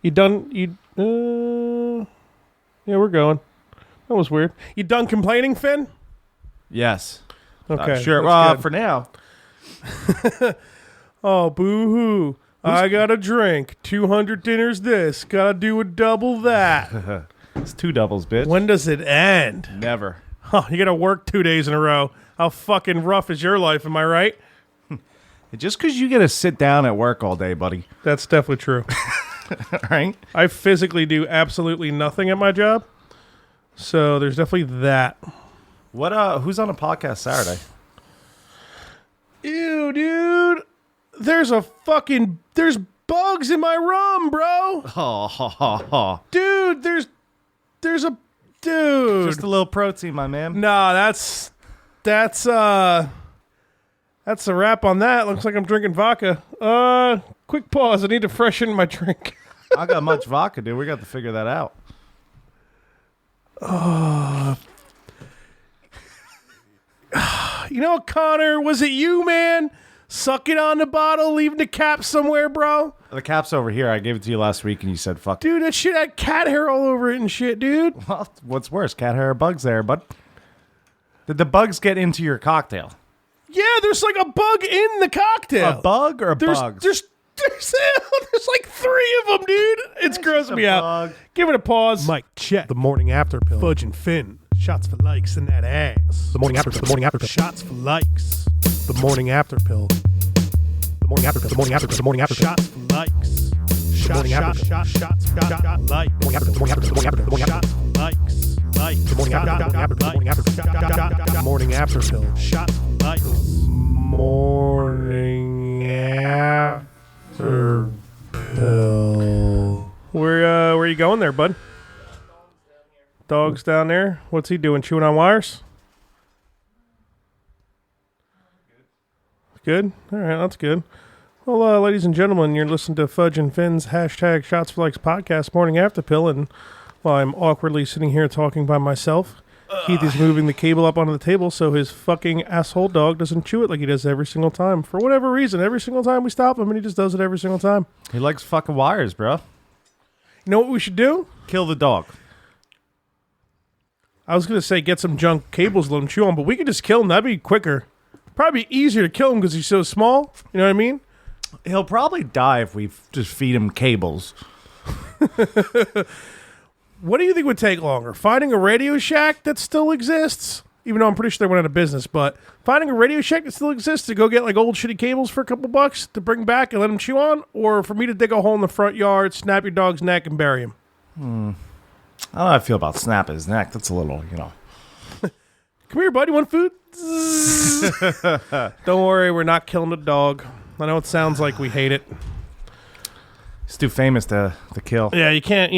You done? Yeah, we're going. That was weird. You done complaining, Finn? Yes. Okay. Sure. For now. Oh, boo-hoo. I got a drink. 200 dinners this. Gotta do a double that. It's 2 doubles, bitch. When does it end? Never. Oh, you gotta work 2 days in a row. How fucking rough is your life, am I right? Just because you get to sit down at work all day, buddy. That's definitely true. Right? I physically do absolutely nothing at my job. So there's definitely that. Who's on a podcast Saturday? Ew, dude. There's bugs in my rum, bro. Oh, Dude, there's a dude. just a little protein, my man. Nah, that's a wrap on that. Looks like I'm drinking vodka. Quick pause. I need to freshen my drink. I got much vodka, dude. We got to figure that out. You know, Connor, was it you, man? Sucking on the bottle, leaving the cap somewhere, bro? The cap's over here. I gave it to you last week, and you said, fuck. Dude, that shit had cat hair all over it and shit, dude. Well, what's worse, cat hair or bugs there, bud? Did the bugs get into your cocktail? Yeah, there's like a bug in the cocktail. A bug or There's bugs? there's like 3 of them, dude. It's grossing me out. bug. Give it a pause. Mike, check. The morning after pill. Fudge and Finn. Shots for likes in that ass. The morning after pill. The morning after pill. Shots for likes. The morning after pill. The morning after pill. The morning after pill. The morning after pill. Shots for likes. Shots like. The morning after pill. The morning after pill. The morning after pill. The morning after pill. Likes. The morning after pill. The morning after pill. Morning after pill. Shots for likes. Morning after pill. Where are you going there, bud? Dog's down there. What's he doing? Chewing on wires? Good? All right, that's good. Well, ladies and gentlemen, you're listening to Fudge and Finn's hashtag Shots for Likes podcast morning after pill, and while I'm awkwardly sitting here talking by myself, Keith is moving the cable up onto the table so his fucking asshole dog doesn't chew it like he does every single time. For whatever reason, every single time we stop him, and he just does it every single time. He likes fucking wires, bro. You know what we should do? Kill the dog. I was going to say get some junk cables, let him chew on, but we could just kill him. That'd be quicker. Probably easier to kill him because he's so small. You know what I mean? He'll probably die if we just feed him cables. What do you think would take longer? Finding a Radio Shack that still exists? Even though I'm pretty sure they went out of business, but finding a Radio Shack that still exists to go get like old shitty cables for a couple bucks to bring back and let him chew on? Or for me to dig a hole in the front yard, snap your dog's neck, and bury him? I don't know how I feel about snapping his neck. That's a little, Come here, buddy. Want food? Don't worry, we're not killing the dog. I know it sounds like we hate it. He's too famous to kill. Yeah, you can't,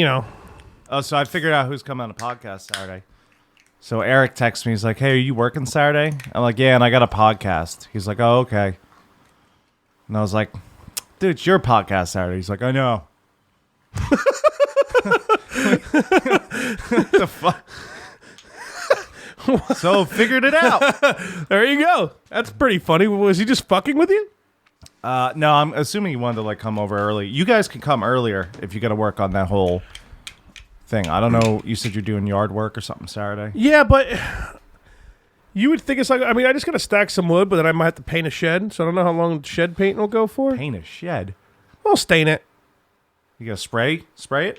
Oh, so I figured out who's coming on a podcast Saturday. So Eric texts me. He's like, hey, are you working Saturday? I'm like, yeah, and I got a podcast. He's like, oh, okay. And I was like, dude, it's your podcast Saturday. He's like, I know. What the fuck? So figured it out. There you go. That's pretty funny. Was he just fucking with you? No, I'm assuming he wanted to come over early. You guys can come earlier if you got to work on that whole thing. I don't know. You said you're doing yard work or something Saturday. Yeah, but you would think it's like, I just got to stack some wood, but then I might have to paint a shed. So I don't know how long shed paint will go for. Paint a shed? I'll stain it. You got to spray it?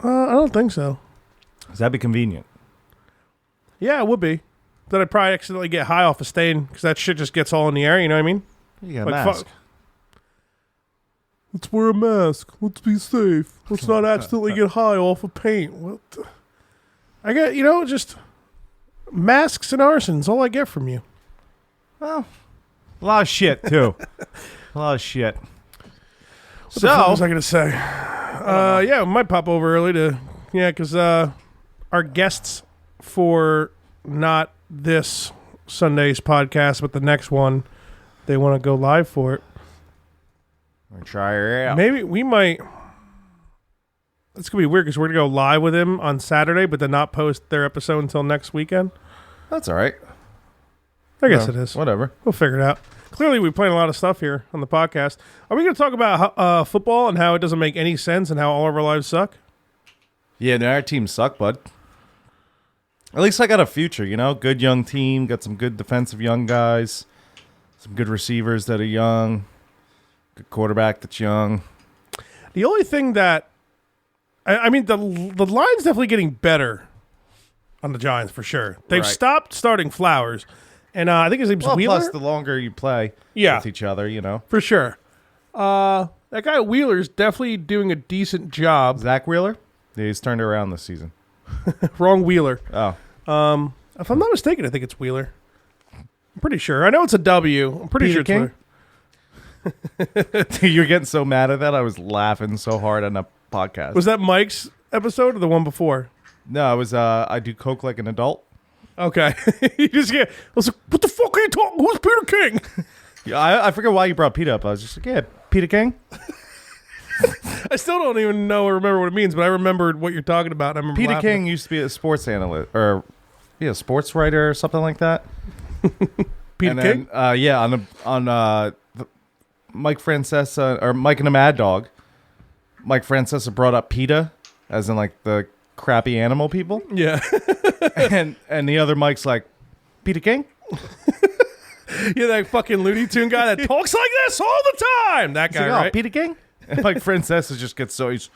I don't think so. Because that'd be convenient. Yeah, it would be. Then I'd probably accidentally get high off a stain because that shit just gets all in the air, you know what I mean? You got a mask. Let's wear a mask. Let's be safe. Let's not accidentally get high off of paint. What the? I got, just masks and arsons. All I get from you. Well, a lot of shit, too. A lot of shit. What the fuck was I going to say? Yeah, we might pop over early because our guests for not this Sunday's podcast, but the next one, they want to go live for it. Try her out. Maybe we might. It's going to be weird because we're going to go live with him on Saturday, but then not post their episode until next weekend. That's all right. I guess it is. Whatever. We'll figure it out. Clearly, we played a lot of stuff here on the podcast. Are we going to talk about football and how it doesn't make any sense and how all of our lives suck? Yeah, no, our team suck, bud. At least I got a future, you know? Good young team, got some good defensive young guys, some good receivers that are young, good quarterback that's young. The only thing that, I mean, the line's definitely getting better on the Giants for sure. They've stopped starting Flowers, and I think his name's Wheeler. Plus, the longer you play with each other, you know. For sure. That guy Wheeler's definitely doing a decent job. Zach Wheeler? Yeah, he's turned around this season. Wrong Wheeler. Oh. If I'm not mistaken, I think it's Wheeler. I'm pretty sure. I know it's a W. I'm pretty sure it's King? Wheeler. You're getting so mad at that. I was laughing so hard on the podcast. Was that Mike's episode or the one before? No, it was I do coke like an adult. Okay. You just get. I was like, what the fuck are you talking? Who's Peter King? Yeah, I forget why you brought Peter up. I was just like, yeah, Peter King. I still don't even know or remember what it means, but I rememred what you're talking about. I remember Peter King used to be a sports analyst or a sports writer or something like that. Peter King? On Mike Francesa or Mike and the Mad Dog. Mike Francesa brought up PETA, as in like the crappy animal people. Yeah. and the other Mike's like, Peter King? Yeah, that fucking Looney Tune guy that talks like this all the time. That guy, like, right? Peter King? And Mike Francesa just gets so he's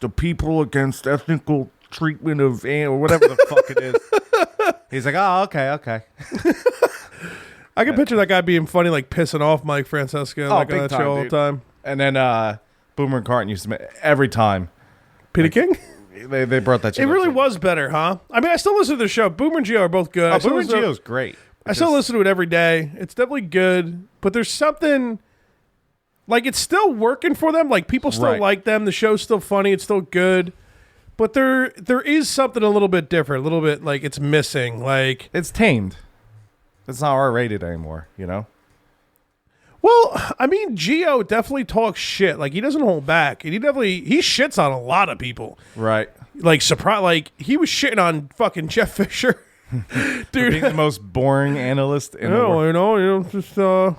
the people against ethnical treatment of or whatever the fuck it is. He's like, oh, okay. I can picture that guy being funny, like pissing off Mike Francesca like on that show all the time. And then Boomer and Carton used to make every time. Peter King? They brought that shit. It really was better, huh? I mean, I still listen to the show. Boomer and Gio are both good. Oh, Boomer and Gio's great. I still listen to it every day. It's definitely good, but there's something like it's still working for them. Like people still like them. The show's still funny. It's still good, but there is something a little bit different. A little bit like it's missing. Like it's tamed. It's not R-rated anymore. You know. Well, I mean, Gio definitely talks shit. Like he doesn't hold back, and he shits on a lot of people. Right. Like surprise. Like he was shitting on fucking Jeff Fisher. Dude, being the most boring analyst in the world. Just Sam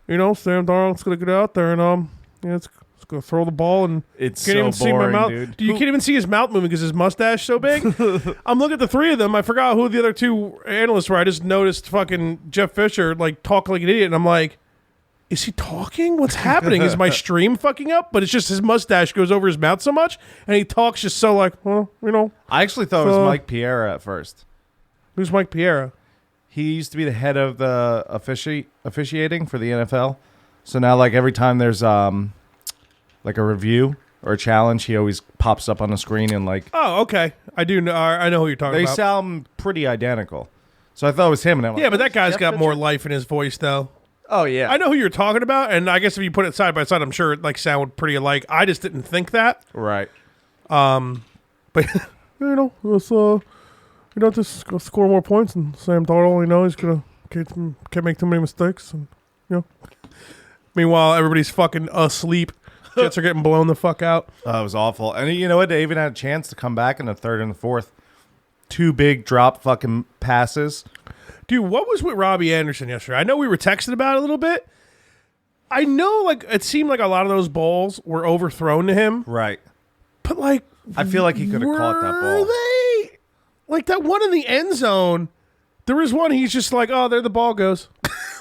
Darnold's gonna get out there and it's gonna throw the ball and it's can't so even see my boring, mouth. dude. You can't even see his mouth moving because his mustache so big. I'm looking at the three of them. I forgot who the other two analysts were. I just noticed fucking Jeff Fisher like talk like an idiot, and I'm like, is he talking? What's happening? Is my stream fucking up? But it's just his mustache goes over his mouth so much, and he talks just so like, well, I actually thought it was Mike Piera at first. Who's Mike Piera? He used to be the head of the officiating for the NFL. So now, like, every time there's like a review or a challenge, he always pops up on the screen and like. Oh, okay. I do know. I know who you're talking about. They sound pretty identical. So I thought it was him. And I'm like, yeah, but that guy's got more life in his voice, though. Oh yeah, I know who you're talking about, and I guess if you put it side by side, I'm sure it like sound pretty alike. I just didn't think that. Right. But let's just score more points, and Sam Darnold, he's gonna can't make too many mistakes, and Meanwhile, everybody's fucking asleep. Jets are getting blown the fuck out. It was awful, and you know what? They even had a chance to come back in the third and the fourth. 2 big drop fucking passes. Dude, what was with Robbie Anderson yesterday? I know we were texting about it a little bit. I know, like, it seemed like a lot of those balls were overthrown to him. Right. But, like, I feel like he could have caught that ball. Were they? Like, that one in the end zone, there was one he's just like, oh, there the ball goes.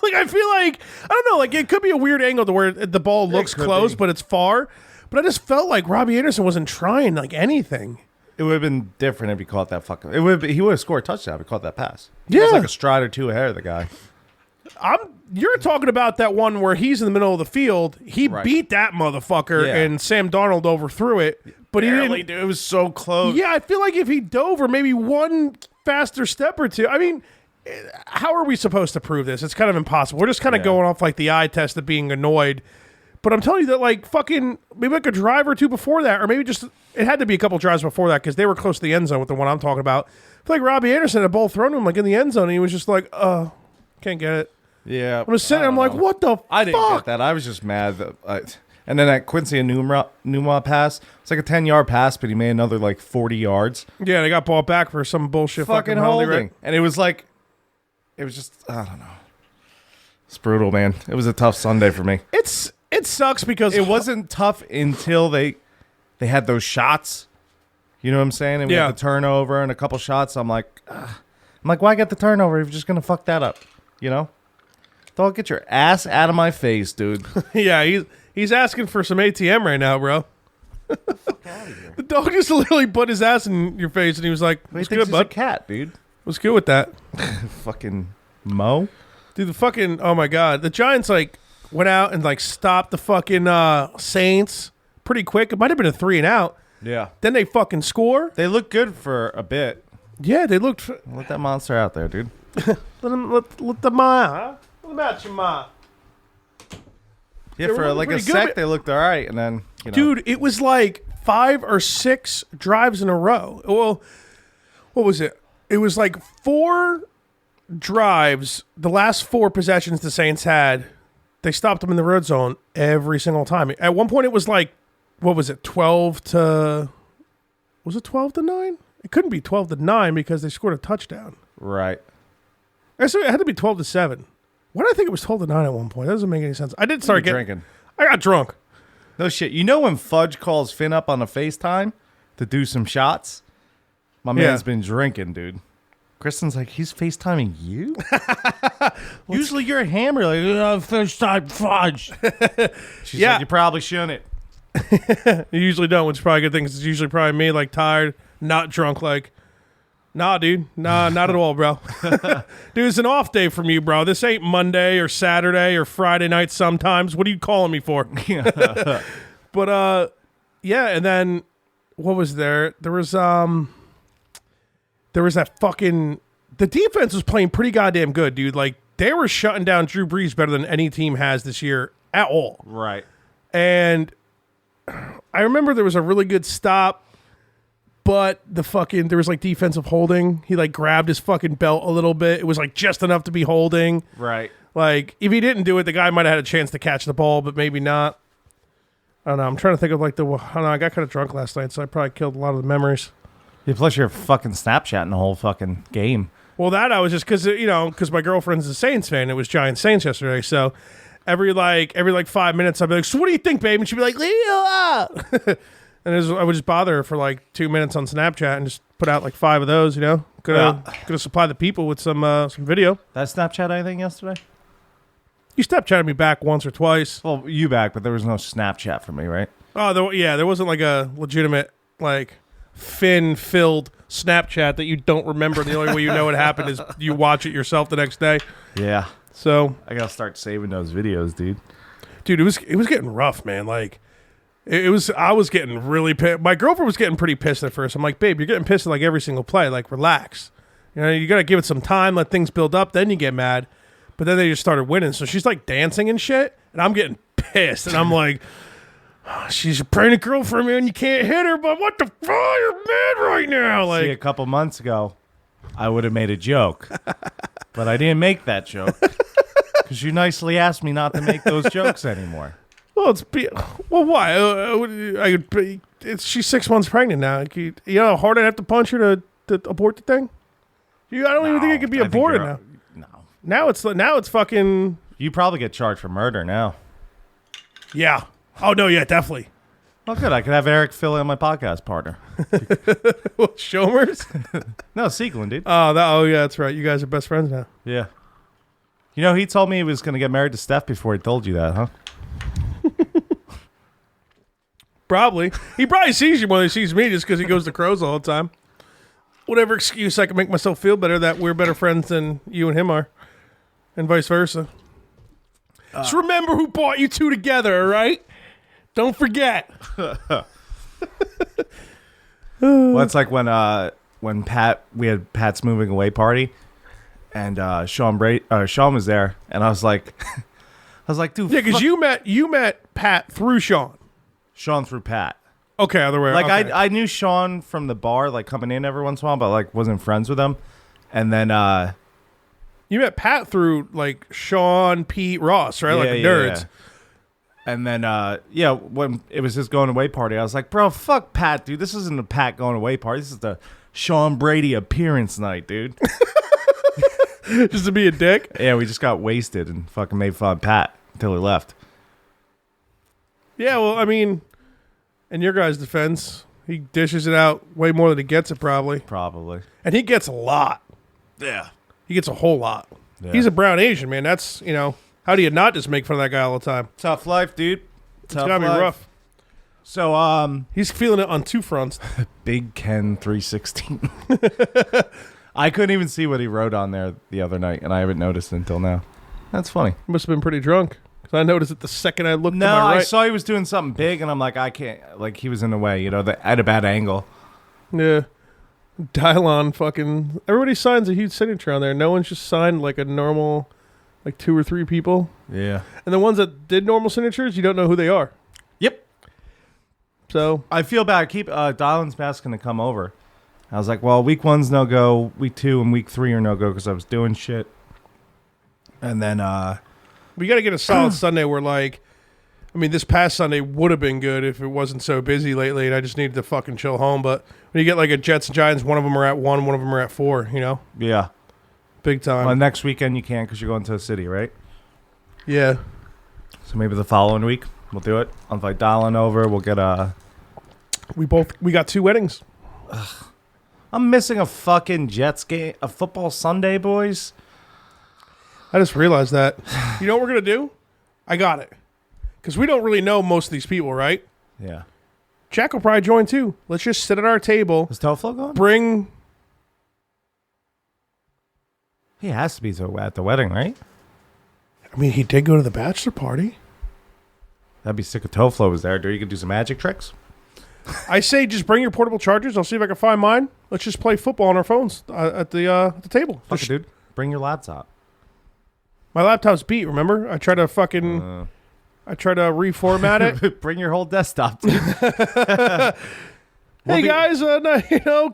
Like, I feel like, I don't know, like, it could be a weird angle to where the ball looks close, but it's far. But I just felt like Robbie Anderson wasn't trying, like, anything. It would have been different if he caught that fucking... He would have scored a touchdown if he caught that pass. Yeah. He was like a stride or two ahead of the guy. You're talking about that one where he's in the middle of the field. He beat that motherfucker, and Sam Darnold overthrew it. But he didn't. Dude, it was so close. Yeah, I feel like if he dove or maybe one faster step or two... I mean, how are we supposed to prove this? It's kind of impossible. We're just kind of going off like the eye test of being annoyed. But I'm telling you that, like, fucking, maybe like a drive or two before that, or maybe just, it had to be a couple drives before that because they were close to the end zone with the one I'm talking about. I feel like Robbie Anderson had a ball thrown to him, like, in the end zone, and he was just like, can't get it. Yeah. I'm just sitting there, I'm like, what the fuck? I didn't get that. I was just mad that, and then that Quincy Enunwa pass, it's like a 10-yard pass, but he made another, like, 40 yards. Yeah, they got ball back for some bullshit fucking holding. Right? And it was like, it was just, I don't know. It's brutal, man. It was a tough Sunday for me. It sucks because It wasn't tough until they had those shots. You know what I'm saying? And we had the turnover and a couple shots. I'm like, why get the turnover if you're just gonna fuck that up? You know? Don't get your ass out of my face, dude. Yeah, he's asking for some ATM right now, bro. The dog just literally put his ass in your face, and he was like, "What's good, bud?" A cat, dude. What's good with that? Fucking Mo. Dude, the fucking, oh my God. The Giants, like, went out and, like, stopped the fucking Saints pretty quick. It might have been a 3-and-out. Yeah. Then they fucking score. They looked good for a bit. Yeah, they looked. Let that monster out there, dude. Let the ma, huh? Let him out your ma. Yeah, for like a sec, they looked all right. And then, you know. Dude, it was like 5 or 6 drives in a row. Well, what was it? It was like 4 drives, the last 4 possessions the Saints had, they stopped them in the red zone every single time. At one point, it was like, what was it, 12 to 9? It couldn't be 12 to 9 because they scored a touchdown. Right. Actually, it had to be 12 to 7. Why did I think it was 12 to 9 at one point? That doesn't make any sense. I did start drinking. I got drunk. No shit. You know when Fudge calls Finn up on a FaceTime to do some shots? My man's been drinking, dude. Kristen's like, he's FaceTiming you? Usually you're hammered. Like, FaceTime Fudge. She's like, you probably shouldn't. You usually don't, which is probably a good thing. It's usually probably me, like, tired, not drunk, like, nah, dude. Nah, not at all, bro. Dude, it's an off day from you, bro. This ain't Monday or Saturday or Friday night sometimes. What are you calling me for? But, yeah, and then, what was there? There was that fucking... The defense was playing pretty goddamn good, dude. Like, they were shutting down Drew Brees better than any team has this year at all. Right. And I remember there was a really good stop, but there was, like, defensive holding. He, like, grabbed his fucking belt a little bit. It was, like, just enough to be holding. Right. Like, if he didn't do it, the guy might have had a chance to catch the ball, but maybe not. I don't know. I'm trying to think of, like, I don't know. I got kind of drunk last night, so I probably killed a lot of the memories. Yeah, plus you're fucking Snapchatting the whole fucking game. Well, that I was just because my girlfriend's a Saints fan. It was Giants Saints yesterday, so every 5 minutes I'd be like, "So what do you think, babe?" And she'd be like, "Leo." And I would just bother her for like 2 minutes on Snapchat and just put out like 5 of those. You know, gonna supply the people with some video. That Snapchat anything yesterday? You Snapchatted me back once or twice. Well, you back, but there was no Snapchat for me, right? Oh, there wasn't like a legitimate like Finn-filled Snapchat that you don't remember. The only way you know it happened is you watch it yourself the next day. Yeah. So I gotta start saving those videos, dude. Dude, it was getting rough, man. Like I was getting really pissed. My girlfriend was getting pretty pissed at first. I'm like, babe, you're getting pissed at like every single play. Like, relax. You know, you gotta give it some time, let things build up, then you get mad. But then they just started winning. So she's like dancing and shit, and I'm getting pissed. And I'm like, she's a pregnant girl for me, and you can't hit her. But what the fuck? You're mad right now. Like, see, a couple months ago, I would have made a joke, but I didn't make that joke because you nicely asked me not to make those jokes anymore. Well, why? She's 6 months pregnant now. You know how hard I'd have to punch her to abort the thing. I don't even think it could be aborted now. No. Now it's fucking. You probably get charged for murder now. Yeah. Oh no. Yeah. Definitely. Oh, good. I could have Eric fill in my podcast partner. What, Shomers? No, Sieglin, dude. Oh yeah, that's right. You guys are best friends now. Yeah. You know, he told me he was going to get married to Steph before he told you that, huh? Probably. He probably sees you more than he sees me just because he goes to Crows all the time. Whatever excuse I can make myself feel better that we're better friends than you and him are. And vice versa. Just remember who brought you two together, all right? Don't forget. Well, it's like when we had Pat's moving away party, and Sean was there, and I was like, dude, yeah, because you met Pat through Sean. Sean through Pat. Okay, other way. Like okay. I knew Sean from the bar, like coming in every once in a while, but like wasn't friends with him. And then you met Pat through like Sean, Pete, Ross, right? Like the nerds. Yeah. And then when it was his going away party, I was like, bro, fuck Pat, dude. This isn't a Pat going away party. This is the Sean Brady appearance night, dude. Just to be a dick? Yeah, we just got wasted and fucking made fun of Pat until he left. Yeah, well, I mean, in your guys' defense, he dishes it out way more than he gets it probably. Probably. And he gets a lot. Yeah. He gets a whole lot. Yeah. He's a brown Asian, man. That's, how do you not just make fun of that guy all the time? Tough life, dude. It's got to be rough. So, he's feeling it on two fronts. Big Ken 316. I couldn't even see what he wrote on there the other night, and I haven't noticed until now. That's funny. Must have been pretty drunk. Because I noticed it the second I looked to my right. I saw he was doing something big, and I'm like, I can't. Like, he was in the way, at a bad angle. Yeah. Dylon fucking... Everybody signs a huge signature on there. No one's just signed like a normal, like 2 or 3 people. Yeah. And the ones that did normal signatures, you don't know who they are. Yep. So... I feel bad. I keep... Dylon's asking to come over. I was like, well, week 1's no-go. Week 2 and week 3 are no-go because I was doing shit. And then... We got to get a solid Sunday where, like... I mean, this past Sunday would have been good if it wasn't so busy lately and I just needed to fucking chill home. But when you get like a Jets and Giants, one of them are at 1, one of them are at 4, Yeah. Big time. Well, next weekend you can't because you're going to the city, right? Yeah. So maybe the following week we'll do it. I'll invite Dallin over. We'll get a... We got 2 weddings. I'm missing a fucking Jets game, a football Sunday, boys. I just realized that. You know what we're going to do? I got it. Because we don't really know most of these people, right? Yeah. Jack will probably join too. Let's just sit at our table. Is Toflo going? Bring... He has to be at the wedding, right? I mean, he did go to the bachelor party. That'd be sick if Toflo was there, dude. You could do some magic tricks. I say just bring your portable chargers. I'll see if I can find mine. Let's just play football on our phones at the table. Fuck it, dude. Bring your laptop. My laptop's beat, remember? I tried to fucking... I try to reformat it. Bring your whole desktop, dude. Hey, guys,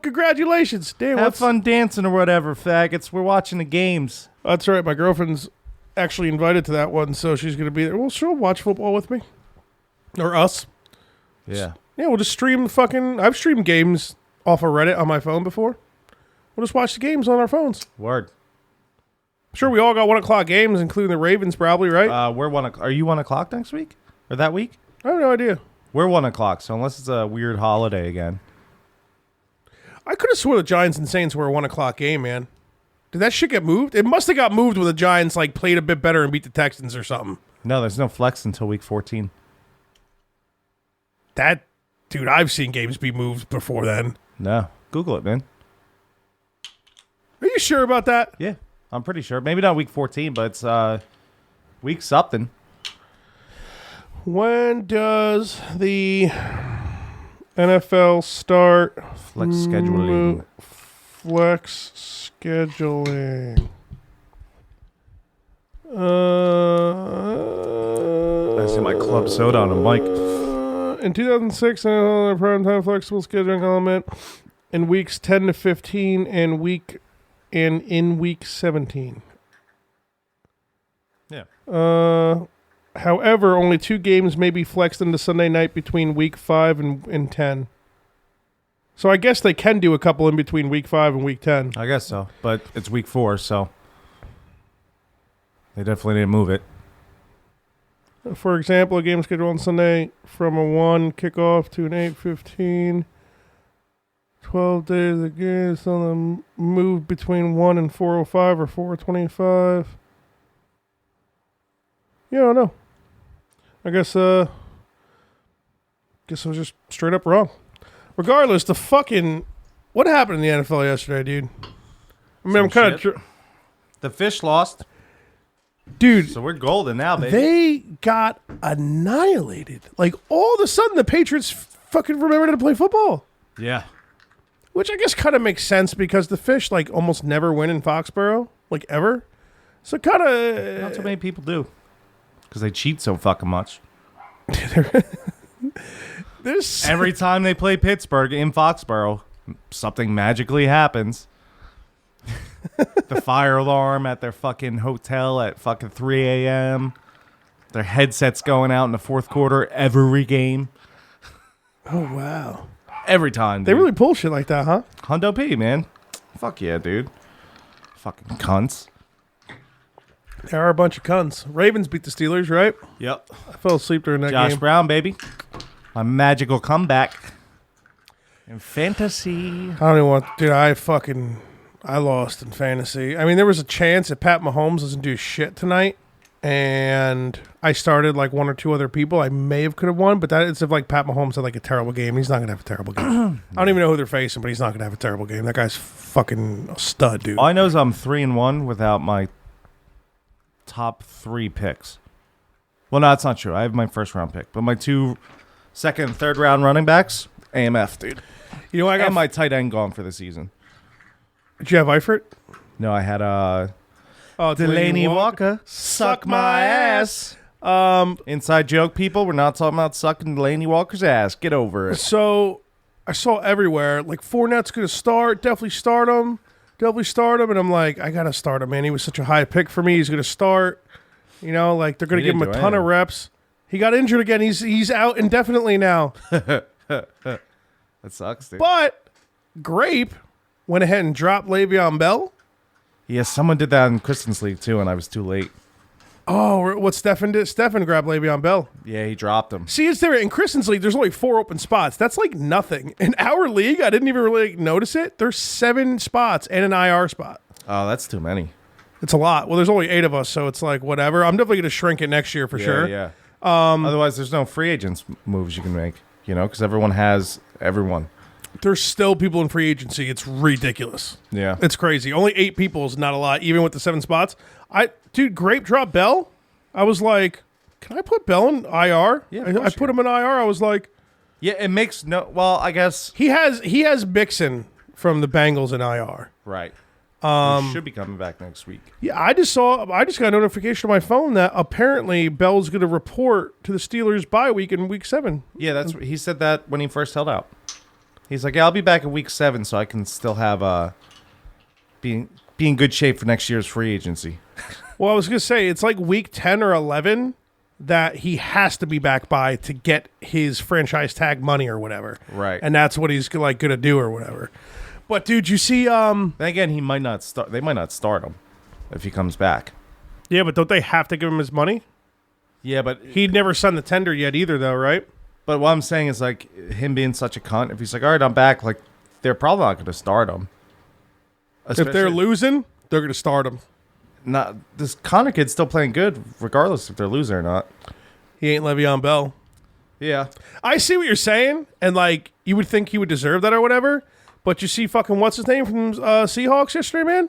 congratulations. Damn, have fun dancing or whatever, faggots. We're watching the games. That's right. My girlfriend's actually invited to that one, so she's going to be there. Well, she'll watch football with me. Or us. Yeah. Yeah, we'll just stream I've streamed games off of Reddit on my phone before. We'll just watch the games on our phones. Word. Sure, we all got 1 o'clock games, including the Ravens, probably, right? We're 1 o'clock. Are you 1 o'clock next week? Or that week? I have no idea. We're 1 o'clock, so unless it's a weird holiday again. I could have swore the Giants and Saints were a 1 o'clock game, man. Did that shit get moved? It must have got moved when the Giants played a bit better and beat the Texans or something. No, there's no flex until week 14. Dude, I've seen games be moved before then. No. Google it, man. Are you sure about that? Yeah. I'm pretty sure. Maybe not week 14, but it's week something. When does the NFL start flex scheduling? Flex scheduling. I see my club soda on a mic. In 2006, another primetime flexible scheduling element in weeks 10 to 15 and in week 17. Yeah. However, only 2 games may be flexed into Sunday night between week 5 and 10. So I guess they can do a couple in between week 5 and week 10. I guess so, but it's week 4, so they definitely didn't move it. For example, a game scheduled on Sunday from a 1 kickoff to an 8:15. 12 days again, it's on the move between 1 and 4:05 or 4:25. Yeah, I don't know. I guess I was just straight up wrong. Regardless, what happened in the NFL yesterday, dude? I mean, I'm kind of the Fish lost. Dude. So we're golden now, baby. They got annihilated. All of a sudden, the Patriots fucking remembered how to play football. Yeah. Which I guess kind of makes sense because the Fish, almost never win in Foxborough. Ever. So kind of... Not too many people do. Because they cheat so fucking much. Every time they play Pittsburgh in Foxborough, something magically happens. The fire alarm at their fucking hotel at fucking 3 a.m. Their headsets going out in the fourth quarter every game. Oh, wow. Every time, dude. They really pull shit like that, huh? Hundo P, man. Fuck yeah, dude. Fucking cunts. There are a bunch of cunts. Ravens beat the Steelers, right? Yep. I fell asleep during that Josh game. Brown, baby. My magical comeback in fantasy. I don't even want... Dude, I lost in fantasy. I mean, there was a chance that Pat Mahomes doesn't do shit tonight, and I started like one or two other people. I could have won, but that is if like Pat Mahomes had like a terrible game. He's not going to have a terrible game. I don't even know who they're facing, but he's not going to have a terrible game. That guy's fucking a stud, dude. All I know is I'm 3-1 without my top 3 picks. Well, no, that's not true. I have my first round pick, but my 2 second and third round running backs, AMF, dude. You know, I got my tight end gone for the season. Did you have Eifert? No, I had Delaney Walker. Suck my ass. Inside joke, people. We're not talking about sucking Delaney Walker's ass. Get over it. So I saw everywhere, like Fournette's going to start. Definitely start him. And I'm like, I got to start him, man. He was such a high pick for me. He's going to start. You know, like they're going to give him a ton of reps. He got injured again. He's out indefinitely now. That sucks, dude. But Grape went ahead and dropped Le'Veon Bell. Yeah, someone did that in Kristen's league too, and I was too late. Oh, what Stefan did? Stefan grabbed Le'Veon Bell. Yeah, he dropped him. See, it's there in Kristen's league. There's only 4 open spots. That's like nothing. In our league, I didn't even really notice it. There's 7 spots and an IR spot. Oh, that's too many. It's a lot. Well, there's only 8 of us, so it's like whatever. I'm definitely going to shrink it next year for sure. Yeah. Otherwise, there's no free agents moves you can make. You know, because everyone has everyone. There's still people in free agency. It's ridiculous. Yeah. It's crazy. Only 8 people is not a lot, even with the 7 spots. Dude, Grape dropped Bell. I was like, can I put Bell in IR? Yeah, I put him in IR. I was like, yeah, it makes no. Well, I guess he has Mixon from the Bengals in IR. Right. He should be coming back next week. Yeah, I just got a notification on my phone that apparently Bell's going to report to the Steelers bye week in week 7. Yeah, that's he said that when he first held out. He's like, yeah, I'll be back in week 7, so I can still have be in good shape for next year's free agency. Well, I was going to say, it's like week 10 or 11 that he has to be back by to get his franchise tag money or whatever. Right. And that's what he's like going to do or whatever. But, dude, you see... Then again, he might not start. They might not start him if he comes back. Yeah, but don't they have to give him his money? Yeah, but... He'd never signed the tender yet either, though, right? But what I'm saying is, like, him being such a cunt, if he's like, all right, I'm back, like, they're probably not going to start him. If they're losing, they're going to start him. Not this Connor kid's still playing good, regardless if they're losing or not. He ain't Le'Veon Bell. Yeah. I see what you're saying, and, like, you would think he would deserve that or whatever, but you see fucking what's his name from Seahawks yesterday, man?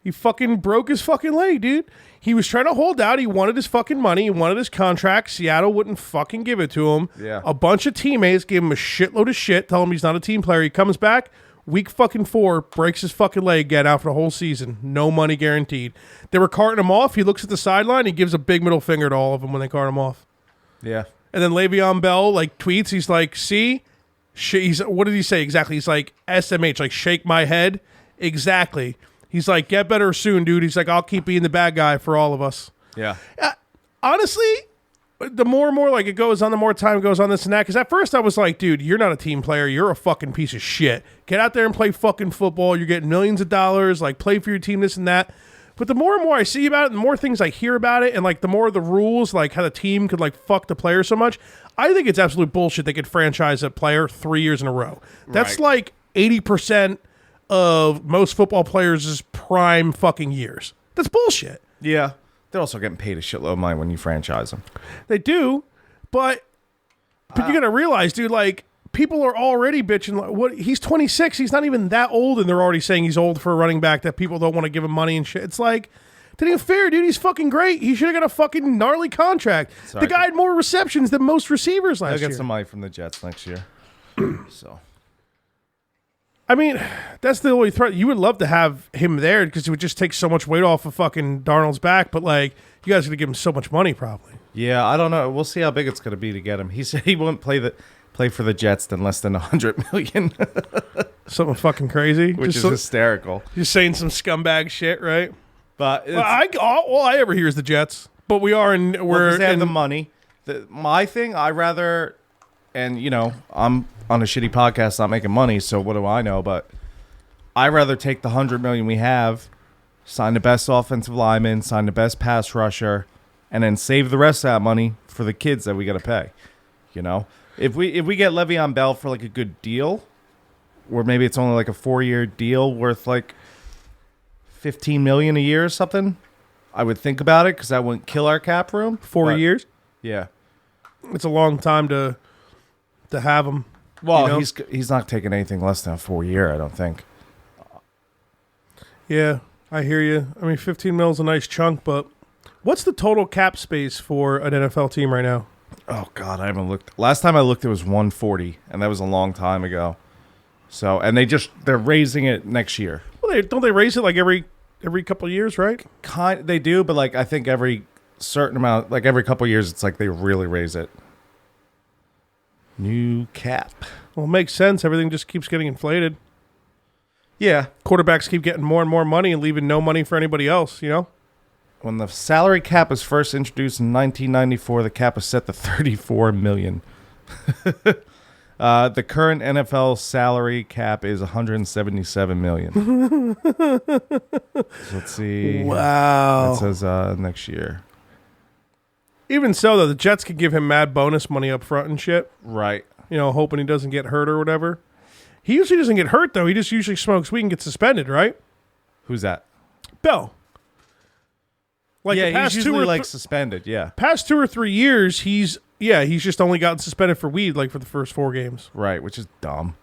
He fucking broke his fucking leg, dude. He was trying to hold out. He wanted his fucking money. He wanted his contract. Seattle wouldn't fucking give it to him. Yeah. A bunch of teammates gave him a shitload of shit, tell him he's not a team player. He comes back, week fucking 4, breaks his fucking leg, get out for the whole season. No money guaranteed. They were carting him off. He looks at the sideline. He gives a big middle finger to all of them when they cart him off. Yeah. And then Le'Veon Bell, like, tweets. He's like, see? What did he say exactly? He's like, SMH, like, shake my head. Exactly. He's like, get better soon, dude. He's like, I'll keep being the bad guy for all of us. Yeah. Honestly, the more and more like it goes on, the more time goes on this and that. Because at first I was like, dude, you're not a team player. You're a fucking piece of shit. Get out there and play fucking football. You're getting millions of dollars. Like, play for your team, this and that. But the more and more I see about it, the more things I hear about it, and like the more the rules, like how the team could like fuck the player so much, I think it's absolute bullshit they could franchise a player 3 years in a row. That's like 80% of most football players' prime fucking years. That's bullshit. Yeah. They're also getting paid a shitload of money when you franchise them. They do, but you got to realize, dude, like, people are already bitching. Like, what? He's 26. He's not even that old, and they're already saying he's old for a running back that people don't want to give him money and shit. It's like, that ain't fair, dude. He's fucking great. He should have got a fucking gnarly contract. Sorry, the guy had more receptions than most receivers last year. He'll get some money from the Jets next year. So, I mean, that's the only threat. You would love to have him there because it would just take so much weight off of fucking Darnold's back. But, like, you guys are going to give him so much money probably. Yeah, I don't know. We'll see how big it's going to be to get him. He said he won't play for the Jets than less than $100 million. Something fucking crazy. Which is hysterical. You're saying some scumbag shit, right? But all I ever hear is the Jets. But we they have the money. My thing, I rather, and you know, I'm on a shitty podcast, not making money, so what do I know? But I rather take the $100 million we have sign the best offensive lineman, sign the best pass rusher, and then save the rest of that money for the kids that we got to pay. You know, if we get Le'Veon Bell for like a good deal, or maybe it's only like a 4-year deal worth like $15 million a year or something, I would think about it because that wouldn't kill our cap room. 4 years? Yeah. It's a long time to have him. Well, you know? he's not taking anything less than a 4-year, I don't think. Yeah, I hear you. I mean, 15 mil is a nice chunk, but what's the total cap space for an NFL team right now? Oh, God, I haven't looked. Last time I looked, it was 140, and that was a long time ago. So, and they're raising it next year. Well, don't they raise it like every couple of years, right? They do, but like I think every certain amount, like every couple of years, it's like they really raise it. New cap. Well, it makes sense. Everything just keeps getting inflated. Yeah. Quarterbacks keep getting more and more money and leaving no money for anybody else, you know? When the salary cap was first introduced in 1994, the cap was set to $34 million. The current NFL salary cap is $177 million. So let's see. Wow. It says next year. Even so, though, the Jets could give him mad bonus money up front and shit. Right. You know, hoping he doesn't get hurt or whatever. He usually doesn't get hurt, though. He just usually smokes weed and gets suspended, right? Who's that? Bell. Like yeah, the past he's usually suspended, yeah. Past 2 or 3 years, he's just only gotten suspended for weed, like for the first 4 games. Right, which is dumb.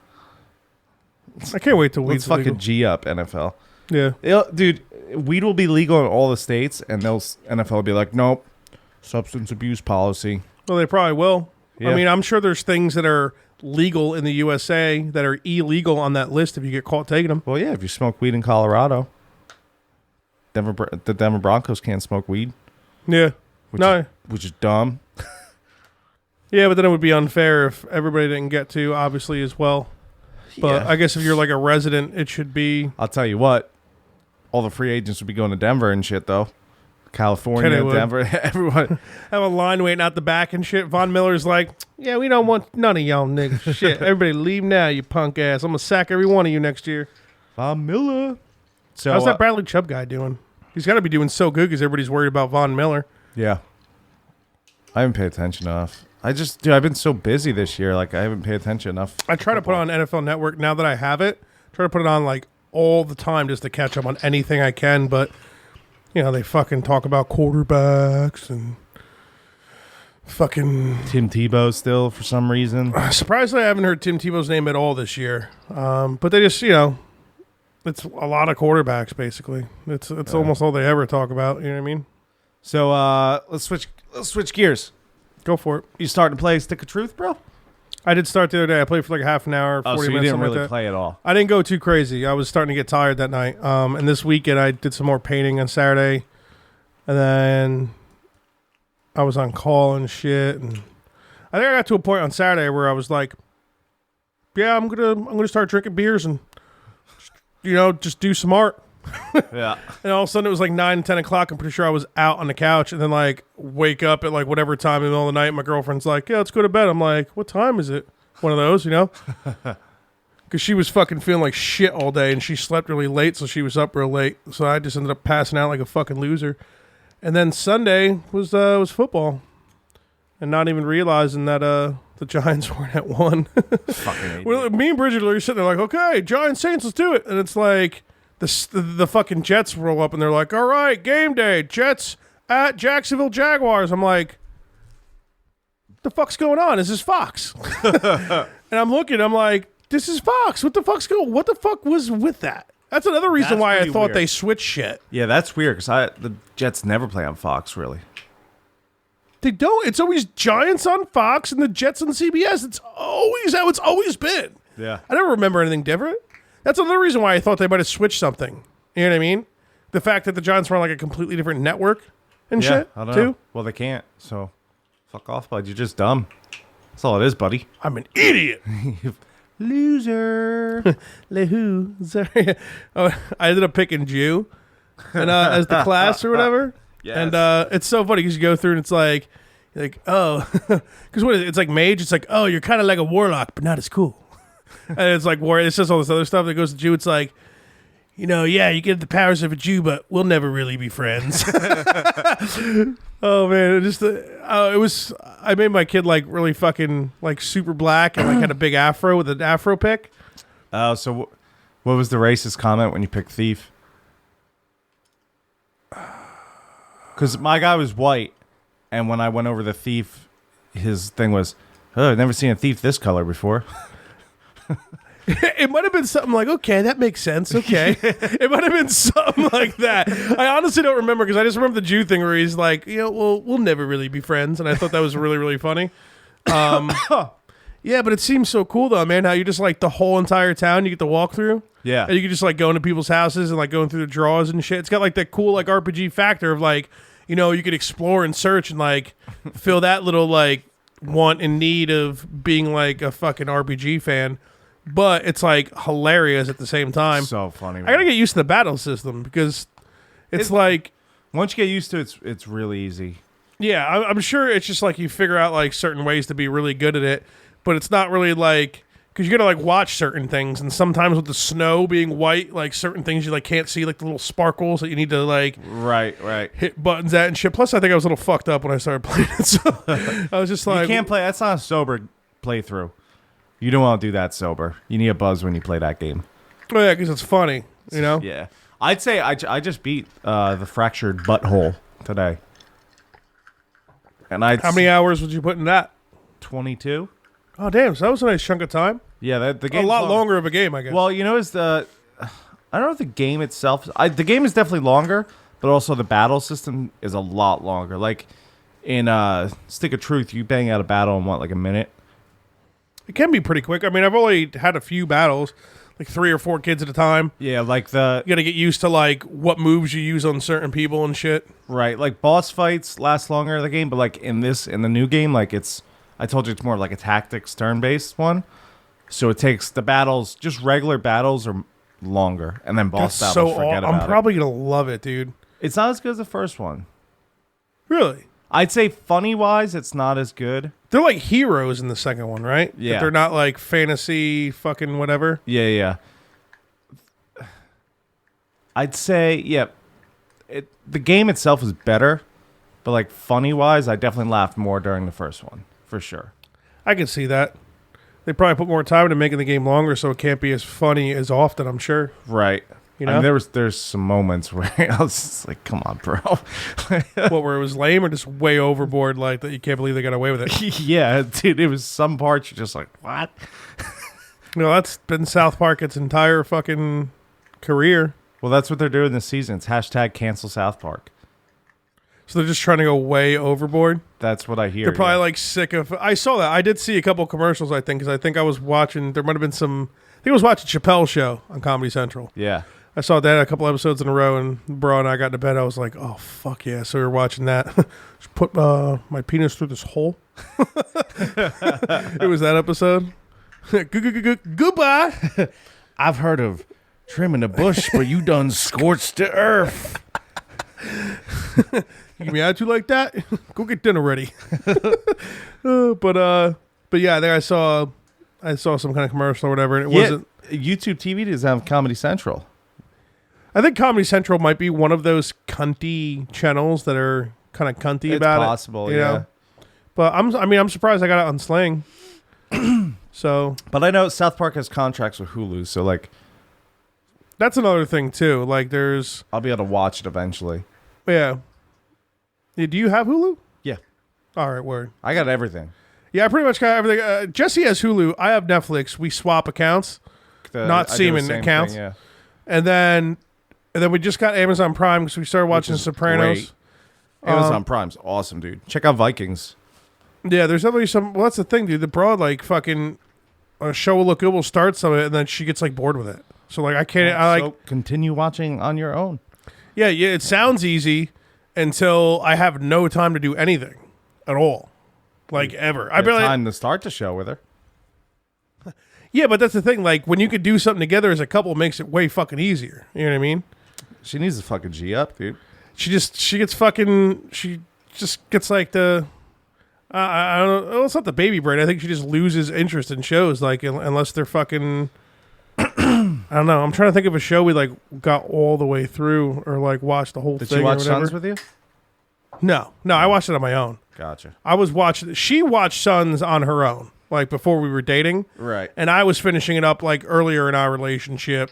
I can't wait till weed's Let's fucking legal. G up, NFL. Yeah. Dude, weed will be legal in all the states, and NFL will be like, nope, substance abuse policy. Well, they probably will. Yeah. I mean, I'm sure there's things that are legal in the USA that are illegal on that list if you get caught taking them. Well, yeah, if you smoke weed in Colorado, the Denver Broncos can't smoke weed. Yeah. Which is dumb. Yeah, but then it would be unfair if everybody didn't get to, obviously, as well. But Yeah. I guess if you're like a resident, it should be. I'll tell you what, all the free agents would be going to Denver and shit, though. California, Denver, everyone. Have a line waiting out the back and shit. Von Miller's like, yeah, we don't want none of y'all niggas. Shit, everybody leave now, you punk ass. I'm going to sack every one of you next year. Von Miller. So, how's that Bradley Chubb guy doing? He's got to be doing so good because everybody's worried about Von Miller. Yeah. I haven't paid attention enough. I've been so busy this year. Like, I haven't paid attention enough. I try to put on NFL Network now that I have it. Try to put it on like all the time just to catch up on anything I can. But, you know, they fucking talk about quarterbacks and fucking Tim Tebow still for some reason. Surprisingly, I haven't heard Tim Tebow's name at all this year. But they just, you know, it's a lot of quarterbacks basically. It's almost all they ever talk about. You know what I mean? So let's switch gears. Go for it. You starting to play Stick of Truth, bro? I did start the other day. I played for like a half an hour, 40 so you minutes. didn't something really like that. play at all. I didn't go too crazy. I was starting to get tired that night. And this weekend I did some more painting on Saturday, and then I was on call and shit. And I think I got to a point on Saturday where I was like, "Yeah, I'm gonna start drinking beers and just do some art." Yeah. And all of a sudden it was like 9, 10 o'clock. I'm pretty sure I was out on the couch, and then like wake up at like whatever time in the middle of the night. My girlfriend's like, "Yeah, let's go to bed." I'm like, "What time is it?" One of those, because she was fucking feeling like shit all day, and she slept really late, so she was up real late. So I just ended up passing out like a fucking loser. And then Sunday was football, and not even realizing that the Giants weren't at 1. Fucking Well, me and Bridget are sitting there like, "Okay, Giants Saints, let's do it." And it's like the fucking Jets roll up, and they're like, "All right, game day, Jets at Jacksonville Jaguars." I'm like, the fuck's going on? Is this Fox? And I'm looking, I'm like, this is Fox. What the fuck was with that? That's another reason That's why I pretty thought weird. they switched shit. Yeah, that's weird because the Jets never play on Fox, really. They don't. It's always Giants on Fox and the Jets on CBS. It's always how it's always been. Yeah. I don't remember anything different. That's another reason why I thought they might have switched something. You know what I mean? The fact that the Giants were on like a completely different network and shit, I don't too. know. Well, they can't, so fuck off, bud. You're just dumb. That's all it is, buddy. I'm an idiot. Loser. Loser. Oh, I ended up picking Jew and as the class or whatever. Yes. And it's so funny because you go through and it's like oh, because what is it? It's like mage. It's like, oh, you're kind of like a warlock, but not as cool. And it's like war. It's just all this other stuff that goes to Jew. It's like, yeah, you get the powers of a Jew, but we'll never really be friends. Oh man, it was. I made my kid like really fucking like super black and like had a big afro with an afro pick. Oh, so what was the racist comment when you picked thief? Because my guy was white, and when I went over the thief, his thing was, "Oh, I've never seen a thief this color before." It might have been something like, okay, that makes sense. Okay. It might have been something like that. I honestly don't remember because I just remember the Jew thing where he's like, we'll never really be friends. And I thought that was really, really funny. Yeah, but it seems so cool though, man, how you just like the whole entire town you get to walk through. Yeah. And you can just like go into people's houses and like going through the drawers and shit. It's got like that cool like RPG factor of like, you could explore and search and like feel that little like want and need of being like a fucking RPG fan. But it's like hilarious at the same time. So funny. Man. I gotta get used to the battle system because it's like once you get used to it, it's really easy. Yeah, I'm sure it's just like you figure out like certain ways to be really good at it, but it's not really like because you gotta like watch certain things, and sometimes with the snow being white, like certain things you like can't see, like the little sparkles that you need to like right hit buttons at and shit. Plus, I think I was a little fucked up when I started playing it, so I was just like, you can't play. That's not a sober playthrough. You don't want to do that sober. You need a buzz when you play that game. Oh yeah, because it's funny, Yeah, I'd say I just beat the Fractured Butthole today, and how many hours would you put in that? 22. Oh damn! So that was a nice chunk of time. Yeah, the game a lot longer of a game, I guess. Well, is I don't know if the game itself. The game is definitely longer, but also the battle system is a lot longer. Like in Stick of Truth, you bang out a battle in what, like a minute. It can be pretty quick. I mean, I've only had a few battles, like 3 or 4 kids at a time. Yeah, like you got to get used to like what moves you use on certain people and shit. Right, like boss fights last longer in the game, but like in the new game, like I told you it's more like a tactics turn-based one. So it takes the battles, just regular battles are longer, and then boss battles, forget about it. I'm probably going to love it, dude. It's not as good as the first one. Really? I'd say funny-wise, it's not as good. They're like heroes in the second one, right? Yeah. But they're not like fantasy fucking whatever. Yeah. I'd say, yeah, the game itself is better, but like funny-wise, I definitely laughed more during the first one, for sure. I can see that. They probably put more time into making the game longer, so it can't be as funny as often, I'm sure. Right. I mean, there's some moments where I was just like, come on, bro. Where it was lame or just way overboard, like that you can't believe they got away with it? Yeah, dude, it was some parts you're just like, what? That's been South Park its entire fucking career. Well, that's what they're doing this season. It's # cancel South Park. So they're just trying to go way overboard? That's what I hear. They're probably like sick of... I saw that. I did see a couple commercials, I think, because I think I was watching... There might have been some... I think I was watching Chappelle's show on Comedy Central. Yeah. I saw that a couple episodes in a row, and bro and I got to bed. I was like, oh, fuck yeah. So we were watching that. Just put my penis through this hole. It was that episode. Goodbye. I've heard of trimming a bush, but you done scorched the earth. You give me attitude like that? Go get dinner ready. But yeah, there I saw some kind of commercial or whatever, and it wasn't. YouTube TV doesn't have Comedy Central. I think Comedy Central might be one of those cunty channels that are kind of cunty about it. It's possible, yeah. But I'm surprised I got it on Sling. So, but I know South Park has contracts with Hulu, so like, that's another thing too. Like, I'll be able to watch it eventually. Yeah. Do you have Hulu? Yeah. All right, word. I got everything. Yeah, I pretty much got everything. Jesse has Hulu. I have Netflix. We swap accounts, not Seaman accounts. Thing, yeah. And then we just got Amazon Prime because we started watching Sopranos. Great. Amazon Prime's awesome, dude. Check out Vikings. Yeah, there's definitely some. Well, that's the thing, dude. The broad like fucking a show will look good. Will start some of it, and then she gets like bored with it. So like I can't. So continue watching on your own. Yeah. It sounds easy until I have no time to do anything at all, like ever. I barely time to start the show with her. Yeah, but that's the thing. Like when you could do something together as a couple, it makes it way fucking easier. You know what I mean? She needs to fucking G up, dude. She just gets like the. I don't know. Well, it's not the baby brain. I think she just loses interest in shows, like unless they're fucking I don't know. I'm trying to think of a show we like got all the way through or like watched the whole Did thing. you watch or whatever. Sons with you? No, I watched it on my own. Gotcha. I was watching. She watched Sons on her own, like before we were dating. Right. And I was finishing it up like earlier in our relationship,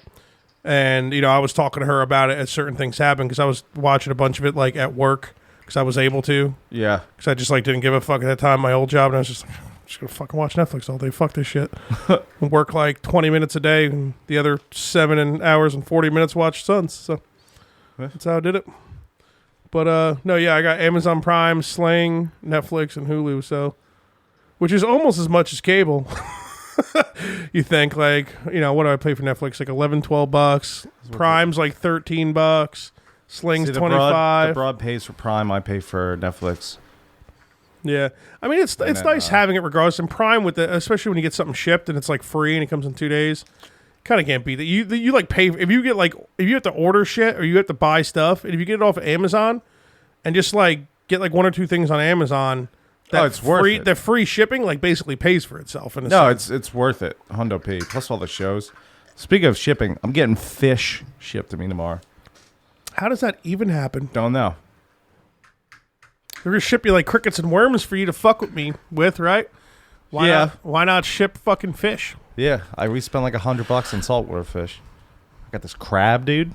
and I was talking to her about it as certain things happened because I was watching a bunch of it like at work because I was able to. Yeah. Because I just like didn't give a fuck at that time. My old job, and I was just like, I'm just gonna fucking watch Netflix all day. Fuck this shit. And work like 20 minutes a day, and the other 7 hours and 40 minutes watch Sons. So that's how I did it. But no, yeah, I got Amazon Prime, Sling, Netflix, and Hulu. So, which is almost as much as cable. You think like what do I pay for Netflix? Like $11-12. Prime's like $13. Sling's $25. The broad pays for Prime. I pay for Netflix. Yeah, I mean it's nice having it regardless. And Prime with it, especially when you get something shipped and it's like free and it comes in 2 days. Kind of can't beat that. You like pay if you have to order shit or you have to buy stuff, and if you get it off of Amazon and just like get like 1 or 2 things on Amazon, it's worth it. The free shipping like basically pays for itself. It's worth it. Hundo P plus all the shows. Speaking of shipping, I'm getting fish shipped to me tomorrow. How does that even happen? Don't know. They're gonna ship you like crickets and worms for you to fuck with me with, right? Why not ship fucking fish? Yeah, we spent like $100 on saltwater fish. I got this crab, dude.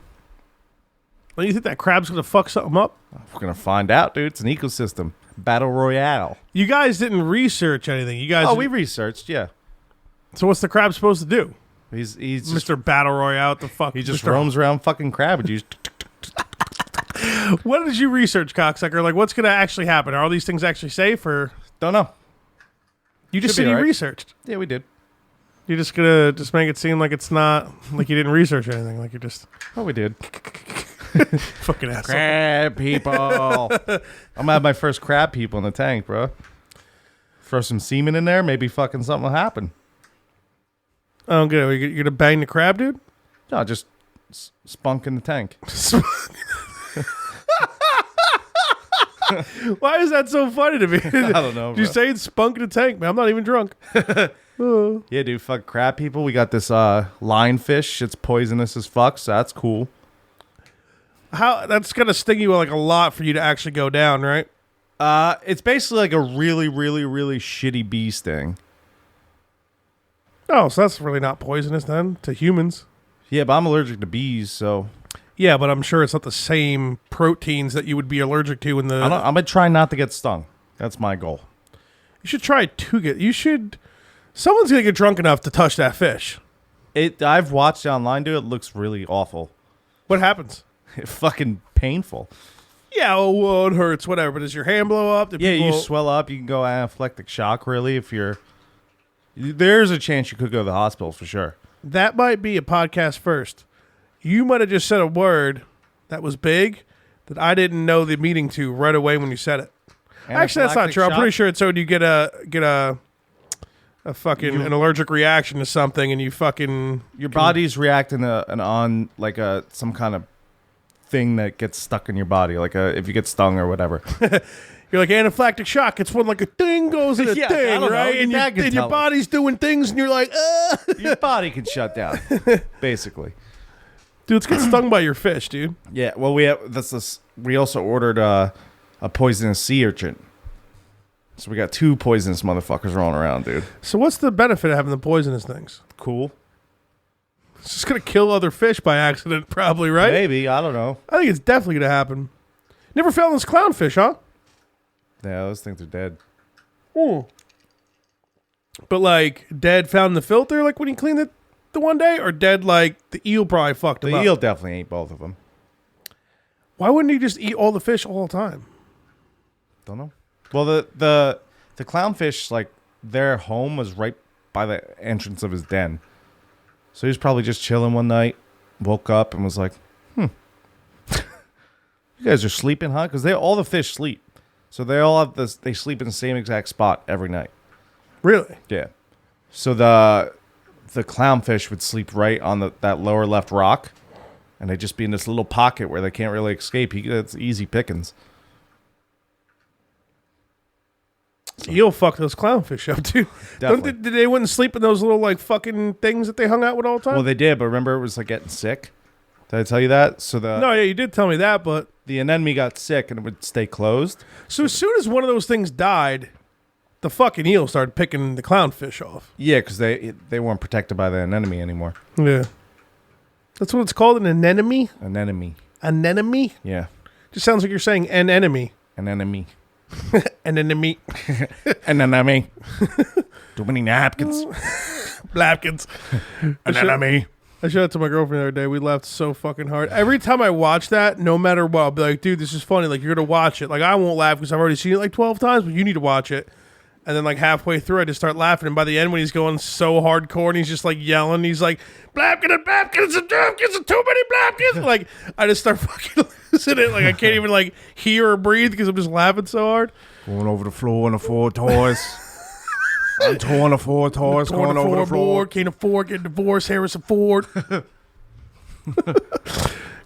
Well, you think that crab's gonna fuck something up? We're gonna find out, dude. It's an ecosystem battle royale. You guys didn't research anything. You guys. Oh, we researched. Yeah. So what's the crab supposed to do? He's Mr. Battle Royale. What the fuck? He just roams around fucking crab juice. What did you research, cocksucker? Like, what's gonna actually happen? Are all these things actually safe, or Don't know. you just said you researched? Yeah, we did. You're just gonna make it seem like it's not like you didn't research anything. Like you're just Oh, we did. fucking asshole. Crab people. I'm gonna have my first crab people in the tank, bro. Throw some semen in there, maybe fucking something will happen. I don't get it. You're gonna bang the crab, dude? No, just spunk in the tank. Why is that so funny to me? I don't know. Did you say it's spunk in the tank, man? I'm not even drunk. Yeah, dude, fuck crab people. We got this lionfish. It's poisonous as fuck, so that's cool. How that's gonna sting you like a lot for you to actually go down, right? It's basically like a really, really, really shitty bee sting. Oh, so that's really not poisonous then to humans. Yeah, but I'm allergic to bees, so Yeah, but I'm sure it's not the same proteins that you would be allergic to in the. I'm gonna try not to get stung. That's my goal. You should try to get. You should. Someone's gonna get drunk enough to touch that fish. I've watched it online, dude. It looks really awful. What happens? Fucking painful. Yeah, well, it hurts, whatever. But does your hand blow up? You swell up. You can go anaphylactic shock, really, if you're... There's a chance you could go to the hospital, for sure. That might be a podcast first. You might have just said a word that was big that I didn't know the meaning to right away when you said it. Actually, that's not true. I'm pretty sure it's so you get a fucking an allergic reaction to something, and you fucking... Your body's reacting to some kind of thing that gets stuck in your body, like if you get stung or whatever. You're like anaphylactic shock. It's when like a thing goes in a thing, right? And your body's doing things, and you're like, Your body can shut down, basically. Dude, let's get stung by your fish, dude. Yeah, well, we also ordered a poisonous sea urchin. So we got 2 poisonous motherfuckers rolling around, dude. So what's the benefit of having the poisonous things? Cool. It's just going to kill other fish by accident, probably, right? Maybe. I don't know. I think it's definitely going to happen. Never fell in this clownfish, huh? Yeah, those things are dead. Mm. But, like, dead found in the filter, like, when you cleaned it the one day? Or dead, like, the eel probably fucked him up? The eel definitely ate both of them. Why wouldn't he just eat all the fish all the time? Don't know. Well, the clownfish, like, their home was right by the entrance of his den. So he was probably just chilling one night, woke up, and was like, you guys are sleeping, huh? Because all the fish sleep. So they all have this, they sleep in the same exact spot every night. Really? Yeah. So the clownfish would sleep right on that lower left rock, and they'd just be in this little pocket where they can't really escape. It's easy pickings. You'll fuck those clownfish up, too. Definitely. Did they wouldn't sleep in those little, like, fucking things that they hung out with all the time? Well, they did, but remember it was like getting sick? Did I tell you that? So No, yeah, you did tell me that, but... the anemone got sick and it would stay closed. So as soon as one of those things died, the fucking eel started picking the clownfish off. Yeah, because they weren't protected by the anemone anymore. Yeah. That's what it's called, an anemone? Anemone. Anemone? Yeah. Just sounds like you're saying an enemy. An enemy. An enemy. An enemy. Too many napkins. Napkins. An enemy. I showed it to my girlfriend the other day. We laughed so fucking hard. Every time I watch that, no matter what, I'll be like, dude, this is funny. Like, you're going to watch it. Like, I won't laugh because I've already seen it like 12 times, but you need to watch it. And then, like, halfway through, I just start laughing. And by the end, when he's going so hardcore and he's just, like, yelling, he's like, Blapkin and Blapkins and Drapkins and too many Blapkins. Like, I just start fucking losing it. Like, I can't even, like, hear or breathe because I'm just laughing so hard. Going over the floor on the 4 toys. I'm torn the 4 toys going over the floor. Can't afford, get divorced, Harrison Ford.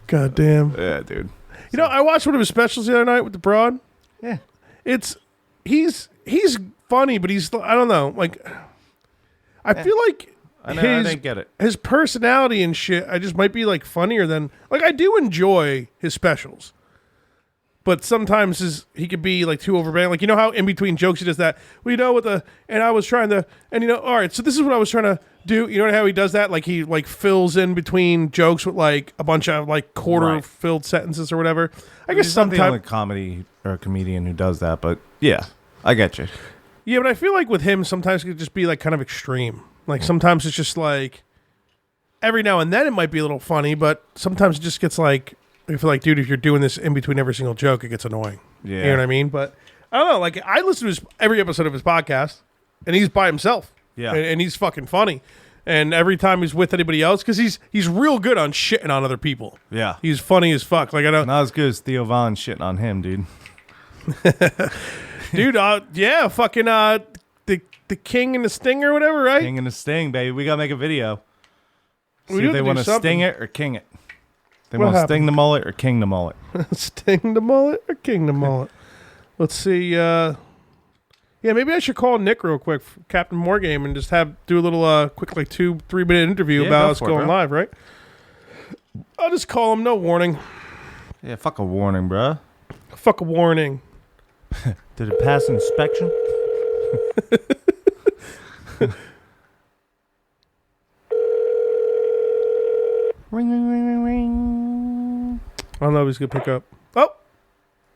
God damn. Yeah, dude. You know, I watched one of his specials the other night with the broad. Yeah. He's funny, but he's, I don't know, like, I feel like I didn't get it. His personality and shit, I just might be, like, funnier than, like, I do enjoy his specials. But sometimes he could be, like, too overbearing. Like, you know how in between jokes he does that? Well, you know, and I was trying to, and, you know, all right, so this is what I was trying to do. You know how he does that? Like, he, like, fills in between jokes with, like, a bunch of, like, quarter-filled sentences or whatever. I guess sometimes... the only comedy or comedian who does that, but, yeah, I get you. Yeah, but I feel like with him, sometimes it could just be, like, kind of extreme. Like, sometimes it's just, like, every now and then it might be a little funny, but sometimes it just gets, like... I feel like, dude, if you're doing this in between every single joke, it gets annoying. Yeah. You know what I mean? But I don't know. Like, I listen to every episode of his podcast, and he's by himself. Yeah. And he's fucking funny. And every time he's with anybody else, because he's real good on shitting on other people. Yeah. He's funny as fuck. Like, I don't... Not as good as Theo Von shitting on him, dude. Dude, yeah, fucking the King and the Sting or whatever, right? King and the Sting, baby. We got to make a video. We See do if they have to want do to something. sting it or king it. They What want to happened? sting the mullet or king the mullet. Sting the mullet or King the mullet? Let's see. Yeah, maybe I should call Nick real quick, Captain Morgame, and just do a little quick, like 2-3 minute interview Yeah, about go us for it, going bro. live, right? I'll just call him. No warning. Yeah, fuck a warning, bruh. Fuck a warning. Did it pass inspection? Ring, ring, ring, ring, ring. I don't know if he's gonna pick up. Oh,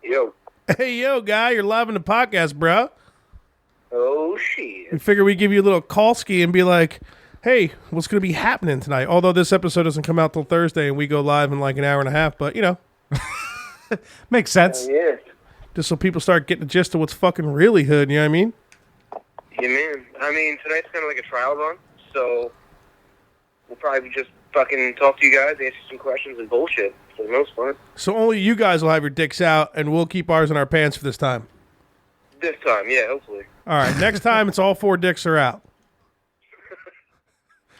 Yo. hey, yo, guy, you're live in the podcast, bro. Oh, shit. We figure we give you a little call ski and be like, hey, what's gonna be happening tonight? Although this episode doesn't come out till Thursday and we go live in like an hour and a half, but you know, Makes sense. Yeah. just so people start getting the gist of what's fucking really hood. You know what I mean? Yeah, man. I mean, tonight's kind of like a trial run, so we'll probably just fucking talk to you guys, answer some questions and bullshit for the most part. So only you guys will have your dicks out, and we'll keep ours in our pants for this time. This time, yeah, hopefully. All right, next time it's all 4 dicks are out.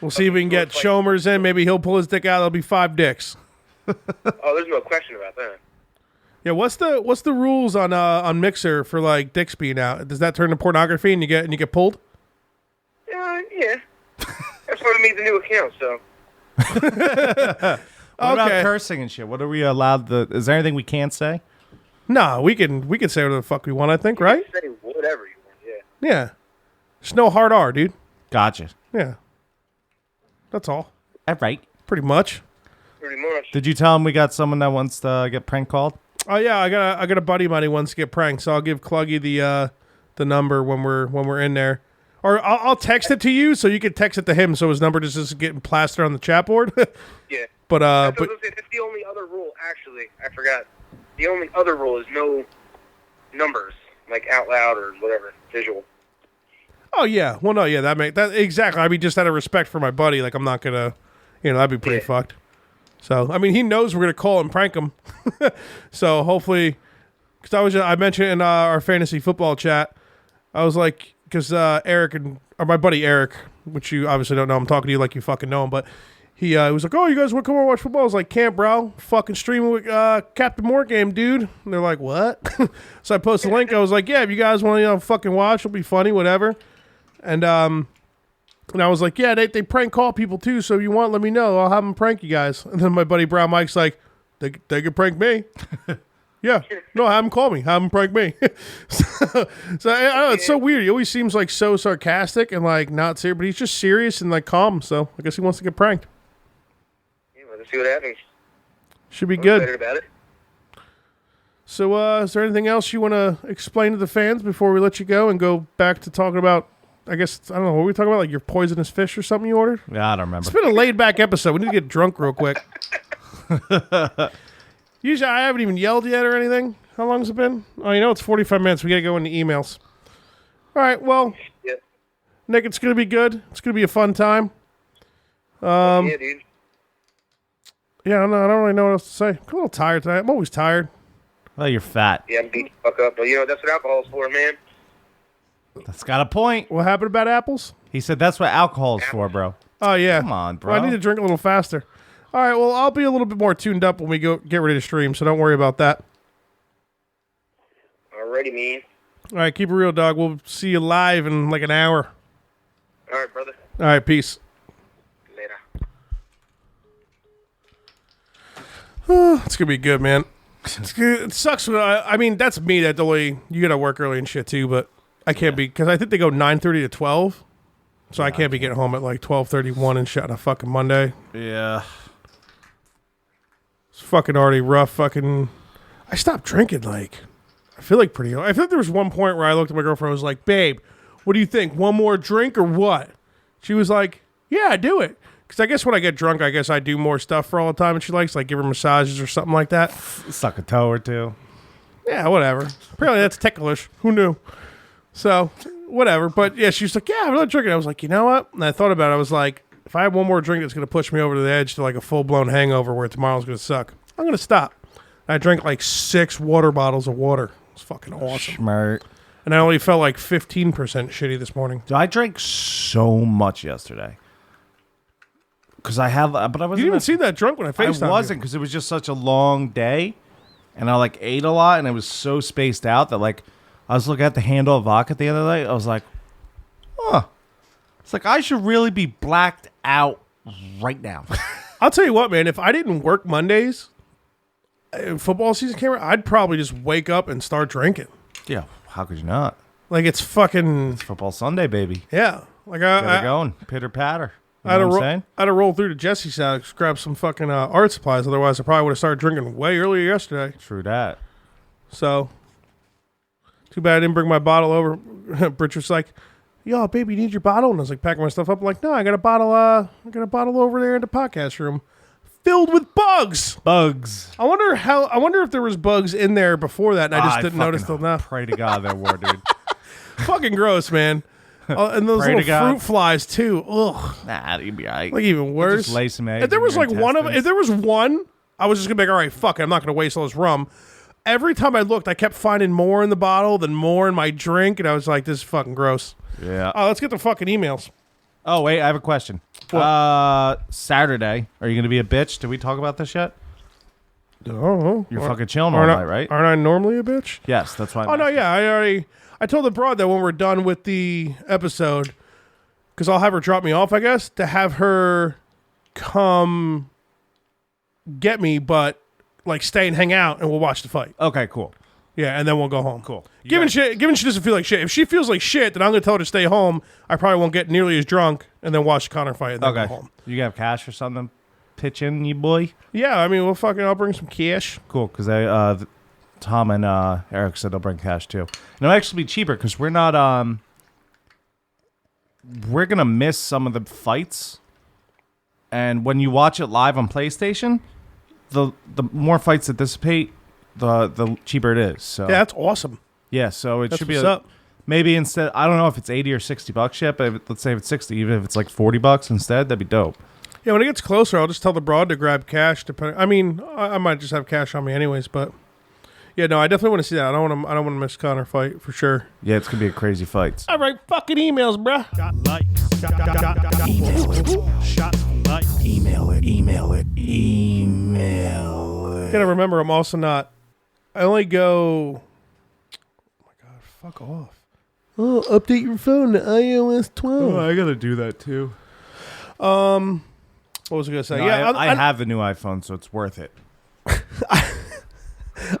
We'll see if we can get Chomers in. Maybe he'll pull his dick out. There'll be 5 dicks. Oh, there's no question about that. Yeah, what's the rules on Mixer for like dicks being out? Does that turn to pornography and you get pulled? Yeah. That's what made the new account, so. What about Okay. cursing and shit? What are we allowed to... Is there anything we can't say? No, we can say whatever the fuck we want. I think, right? Say whatever you want, yeah. Yeah. There's no hard R, dude. Gotcha. Yeah. That's all. All right. Pretty much. Pretty much. Did you tell him we got someone that wants to get prank called? Oh yeah, I got a buddy of mine who wants to get pranked, so I'll give Cluggy the number when we're in there, or I'll text it to you so you can text it to him so his number just isn't getting plastered on the chat board. Yeah. But That's the only other rule, actually. I forgot. The only other rule is no numbers, like out loud or whatever, visual. oh yeah, well no, yeah, that exactly. I mean, just out of respect for my buddy, like I'm not gonna, that'd be pretty fucked. So I mean, he knows we're gonna call and prank him. So hopefully, because I mentioned in our fantasy football chat, I was like, because Eric or my buddy Eric, which you obviously don't know, I'm talking to you like you fucking know him, but he was like, "Oh, you guys want to come over and watch football?" I was like, "Can't, bro. Fucking streaming with Captain Moore game, dude." And they're like, "What?" So I posted a link. I was like, "Yeah, if you guys want to fucking watch, it'll be funny, whatever." And I was like, "Yeah, they prank call people too. So if you want, let me know. I'll have them prank you guys." And then my buddy Brown Mike's like, "They could prank me." Yeah, no, have him call me. Have him prank me. so I don't know, it's so weird. He always seems like so sarcastic and like not serious, but he's just serious and like calm. So I guess he wants to get pranked. Yeah, let's see what happens. Should be I'm good. excited about it. So is there anything else you want to explain to the fans before we let you go and go back to talking about, I guess, I don't know, what were we talking about? Like your poisonous fish or something you ordered? Yeah, I don't remember. It's been a laid back episode. We need to get drunk real quick. Usually I haven't even yelled yet or anything. How long has it been? Oh, you know, it's 45 minutes. We got to go into emails. All right, well, Yeah. Nick, it's going to be good. It's going to be a fun time. Yeah, dude. Yeah, I don't really know what else to say. I'm a little tired tonight. I'm always tired. Well, you're fat. Yeah, I'm beat the fuck up. But, that's what alcohol's for, man. That's got a point. What happened about apples? He said that's what alcohol's for, bro. Oh, yeah. Come on, bro. Well, I need to drink a little faster. All right, well, I'll be a little bit more tuned up when we go get ready to stream, so don't worry about that. Alrighty, man. All right, keep it real, dog. We'll see you live in like an hour. All right, brother. All right, peace. Later. It's going to be good, man. It's good. It sucks. I mean, that's me. That only you got to work early and shit, too, but I can't be, because I think they go 9:30 to 12, so I can't be getting home at like 12:31 and shit on a fucking Monday. Yeah. It's fucking already rough. Fucking, I stopped drinking. Like, I feel like there was one point where I looked at my girlfriend and was like, "Babe, what do you think? One more drink or what?" She was like, "Yeah, do it." Because I guess when I get drunk, I guess I do more stuff for all the time, and she likes like give her massages or something like that. Suck a toe or two. Yeah, whatever. Apparently that's ticklish. Who knew? So whatever. But yeah, she was like, "Yeah, I'm not drinking." I was like, "You know what?" And I thought about it. I was like, if I have one more drink that's going to push me over to the edge to like a full-blown hangover where tomorrow's going to suck, I'm going to stop. I drank like 6 water bottles of water. It's fucking awesome. Smart. And I only felt like 15% shitty this morning. Dude, I drank so much yesterday. Because I have, but I wasn't. You didn't even seem that drunk when I FaceTimed I wasn't, because it was just such a long day. And I like ate a lot, and it was so spaced out that like I was looking at the handle of vodka the other night. I was like, huh. It's like I should really be blacked out right now. I'll tell you what, man. If I didn't work Mondays, football season came around, I'd probably just wake up and start drinking. Yeah, how could you not? Like it's fucking Football Sunday, baby. yeah. Like Get it I going, pitter patter. You I had know to what I'm saying? I had to roll through to Jesse's house, grab some fucking art supplies. Otherwise, I probably would have started drinking way earlier yesterday. True that. So, too bad I didn't bring my bottle over. Bridget's like, "Yo, baby, you need your bottle?" And I was like, packing my stuff up. I'm like, "No, I got a bottle. Over there in the podcast room, filled with bugs." Bugs. I wonder if there was bugs in there before that, and I just didn't notice till now. Pray to God there were, dude. Fucking gross, man. And those Pray to little God. fruit flies too. Ugh. Nah, you'd be all right. Like even worse. Just lay some eggs If there in was your like one intestines. if there was one, I was just gonna be like, all right, fuck it, I'm not gonna waste all this rum. Every time I looked, I kept finding more in the bottle than more in my drink, and I was like, this is fucking gross. Yeah. Let's get the fucking emails. Oh, wait, I have a question. What? Saturday, are you going to be a bitch? Did we talk about this yet? Oh, You're fucking chilling all night, right? Aren't I normally a bitch? Yes, that's why. Oh no, yeah, I told the broad that when we're done with the episode, because I'll have her drop me off, I guess, to have her come get me, but like stay and hang out, and we'll watch the fight. Okay, cool. Yeah, and then we'll go home. Cool. Given she doesn't feel like shit. If she feels like shit, then I'm gonna tell her to stay home. I probably won't get nearly as drunk, and then watch the Connor fight and then Okay. go home. You have cash or something? Pitch in, you boy. Yeah, I mean, I'll bring some cash. Cool, because Tom and Eric said they'll bring cash too, and it'll actually be cheaper because we're not we're gonna miss some of the fights, and when you watch it live on PlayStation, the more fights that dissipate, the cheaper it is. So Yeah, that's awesome. yeah, so it That's should be what's up. maybe instead. I don't know if it's $80 or $60 yet, but let's say if it's 60, even if it's like $40 instead, that'd be dope. Yeah, when it gets closer, I'll just tell the broad to grab cash. I mean, I might just have cash on me anyways, but yeah, no, I definitely want to see that. I don't want to miss Connor fight for sure. Yeah, it's gonna be a crazy fight. All right, fucking emails, bruh. Got likes. Got email. Shots for likes. Email it. gotta remember, I'm also not. I only go. Oh my god! Fuck off. Oh, update your phone to iOS 12. Oh, I gotta do that too. What was I gonna say? No, I have the new iPhone, so it's worth it.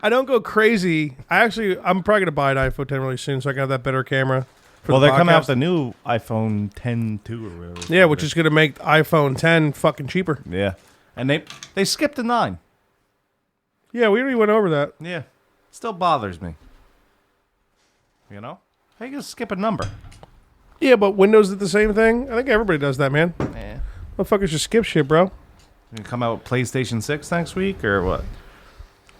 I don't go crazy. I'm probably gonna buy an iPhone 10 really soon, so I can have that better camera. Well, they're coming out with the new iPhone 10 2 or whatever. Yeah, which is gonna make the iPhone 10 fucking cheaper. Yeah, and they skipped the 9. Yeah, we already went over that. Yeah, still bothers me. You know, how you gonna skip a number? Yeah, but Windows did the same thing. I think everybody does that, man. Yeah. Motherfuckers just skip shit, bro. You gonna come out with PlayStation 6 next week or what?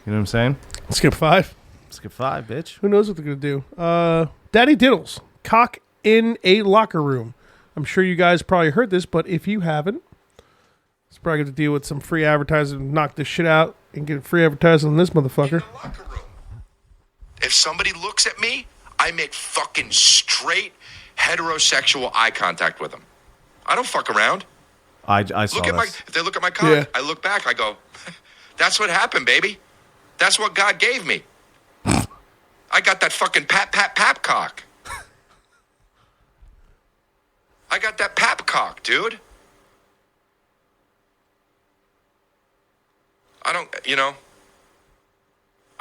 You know what I'm saying? Skip 5. Skip 5, bitch. Who knows what they're gonna do? Daddy Diddles, cock in a locker room. I'm sure you guys probably heard this, but if you haven't, it's probably going to deal with some free advertising, knock this shit out, and get free advertising on this motherfucker. In the locker room. If somebody looks at me, I make fucking straight heterosexual eye contact with them. I don't fuck around. I saw Look at this. if they look at my cock, Yeah. I look back, I go, that's what happened, baby. That's what God gave me. I got that fucking pap cock. I got that pap cock, dude. I'm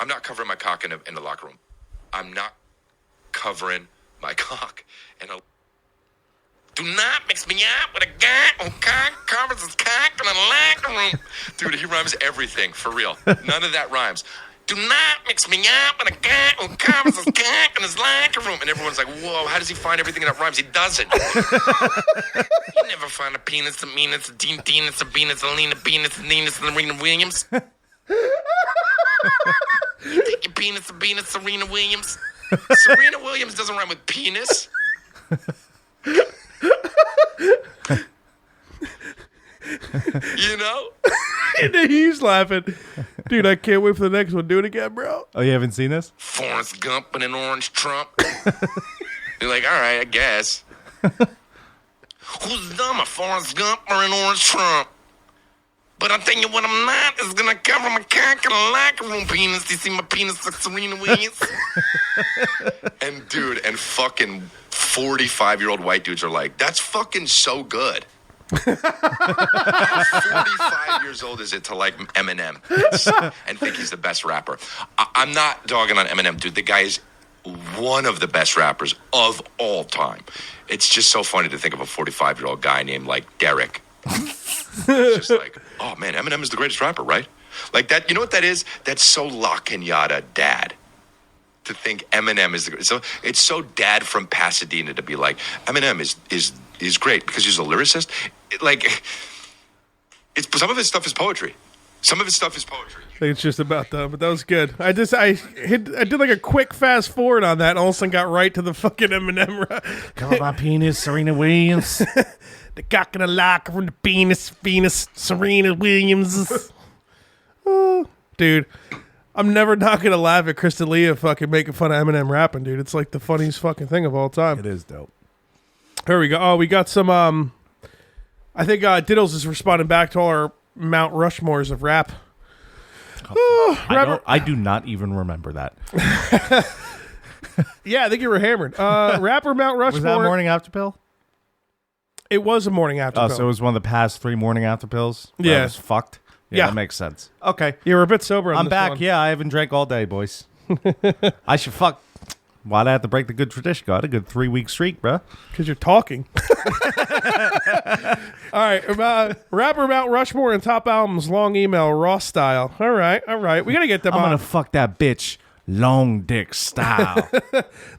not covering my cock in the locker room. I'm not covering my cock in a... Do not mix me up with a guy who cock covers his cock in the locker room. Dude, he rhymes everything, for real. None of that rhymes. Do not mix me up with a guy who covers his cock in his locker room. And everyone's like, whoa, how does he find everything that rhymes? He doesn't. You never find a penis, a meanus, a deanus, a venus, a lean, a penis, a Venus, and Serena Williams. You think your penis, a Venus, Serena Williams? Serena Williams doesn't rhyme with penis. You know? And then he's laughing. Dude, I can't wait for the next one. Do it again, bro. Oh, you haven't seen this? Forrest Gump and an orange Trump. You're like, all right, I guess. Who's dumb, a Forrest Gump or an orange Trump? But I'll tell you what I'm not is gonna cover my cock in a locker room penis. You see my penis like Serena Williams? And dude, and fucking 45-year-old white dudes are like, that's fucking so good. How 45 years old is it to like Eminem and think he's the best rapper? I'm not dogging on Eminem, dude. The guy is one of the best rappers of all time. It's just so funny to think of a 45-year-old guy named like Derek. It's just like, oh man, Eminem is the greatest rapper, right? Like that. You know what that is? That's so La Cañada dad. To think Eminem is the so it's so dad from Pasadena to be like Eminem is great because he's a lyricist. It's some of his stuff is poetry. Some of his stuff is poetry. I think it's just about done, but that was good. I did like a quick fast forward on that, and all of a sudden got right to the fucking Eminem. Cover my penis, Serena Williams. The cock in the locker from the penis, Serena Williams. Oh, dude, I'm never not gonna laugh at Crystalia fucking making fun of Eminem rapping, dude. It's like the funniest fucking thing of all time. It is dope. Here we go. Oh, we got some. I think Diddles is responding back to all our Mount Rushmores of rap. I do not even remember that. Yeah, I think you were hammered. Rapper Mount Rushmore. Was that morning after pill? It was a morning after Oh, pill. so it was one of the past 3 morning after pills? Yeah. That was fucked? Yeah. That makes sense. Okay. You were a bit sober on I'm this back. one. Yeah, I haven't drank all day, boys. I should fuck. Why'd I have to break the good tradition? Got a good 3-week streak, bro. Because you're talking. All right. Rapper Mount Rushmore and top albums, long email, raw style. All right. We got to get them I'm on. going to fuck that bitch long dick style.